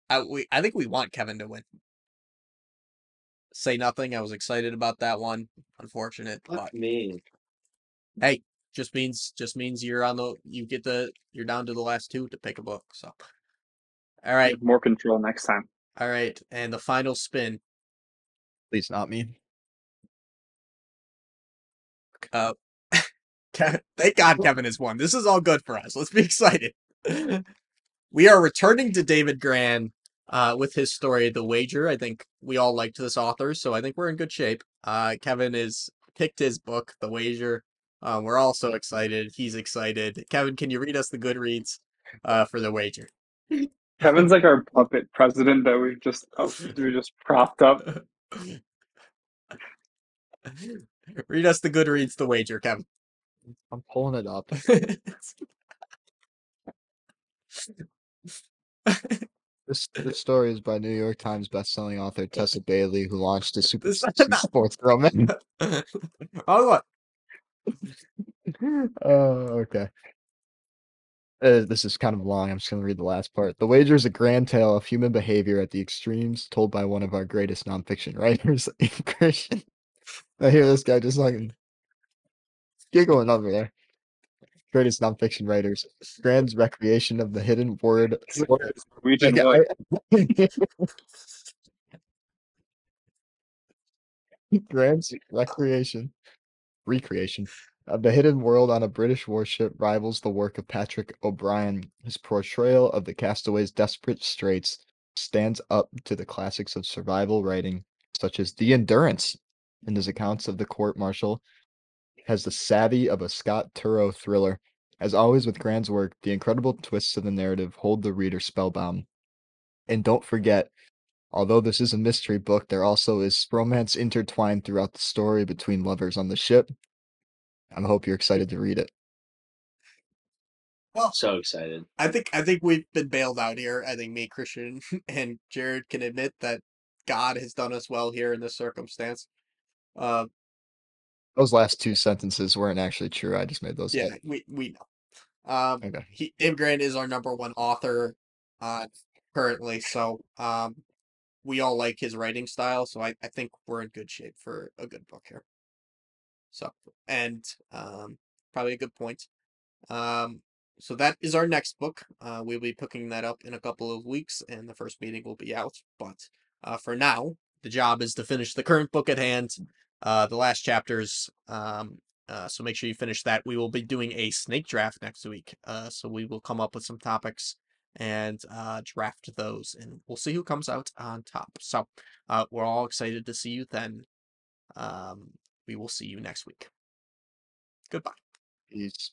I think we want Kevin to win. Say Nothing. I was excited about that one. Unfortunate, but Fuck me. hey, just means you're you're down to the last 2 to pick a book. So, all right, More control next time. all right, and the final spin. Please not me. Thank God Kevin has won. This is all good for us. Let's be excited. We are returning to David Grann with his story, The Wager. I think we all liked this author, so I think we're in good shape. Kevin has picked his book, The Wager. We're all so excited. He's excited. Kevin, can you read us the Goodreads for The Wager? Kevin's like our puppet president that we just propped up. Read us the Goodreads, The Wager, Kevin. I'm pulling it up. This story is by New York Times bestselling author Tessa Bailey, who launched a super This- sexy sports romance. Oh, what? Oh, okay. This is kind of long. I'm just going to read the last part. The Wager is a grand tale of human behavior at the extremes, told by one of our greatest nonfiction writers, Christian. I hear this guy just like giggling over there. Greatest nonfiction writers. Grand's recreation of the hidden word. Norwegian Like, wood. Grand's recreation of the hidden world on a British warship rivals the work of Patrick O'Brien. His portrayal of the castaways' desperate straits stands up to the classics of survival writing, such as The Endurance, and his accounts of the court-martial has the savvy of a Scott Turow thriller. As always with Grand's work, the incredible twists of the narrative hold the reader spellbound. And don't forget, although this is a mystery book, there also is romance intertwined throughout the story between lovers on the ship. I hope you're excited to read it. Well, So excited. I think we've been bailed out here. I think me, Christian, and Jared can admit that God has done us well here in this circumstance. Those last 2 sentences weren't actually true. I just made those Yeah, up. we know. Okay. Dave Grant is our number 1 author currently, so we all like his writing style, so I think we're in good shape for a good book here. So, and probably a good point. So that is our next book. We'll be picking that up in a couple of weeks, and the first meeting will be out. But for now, the job is to finish the current book at hand, the last chapters. So make sure you finish that. We will be doing a snake draft next week. So we will come up with some topics and draft those, and we'll see who comes out on top. So we're all excited to see you then. We will see you next week. Goodbye. Peace.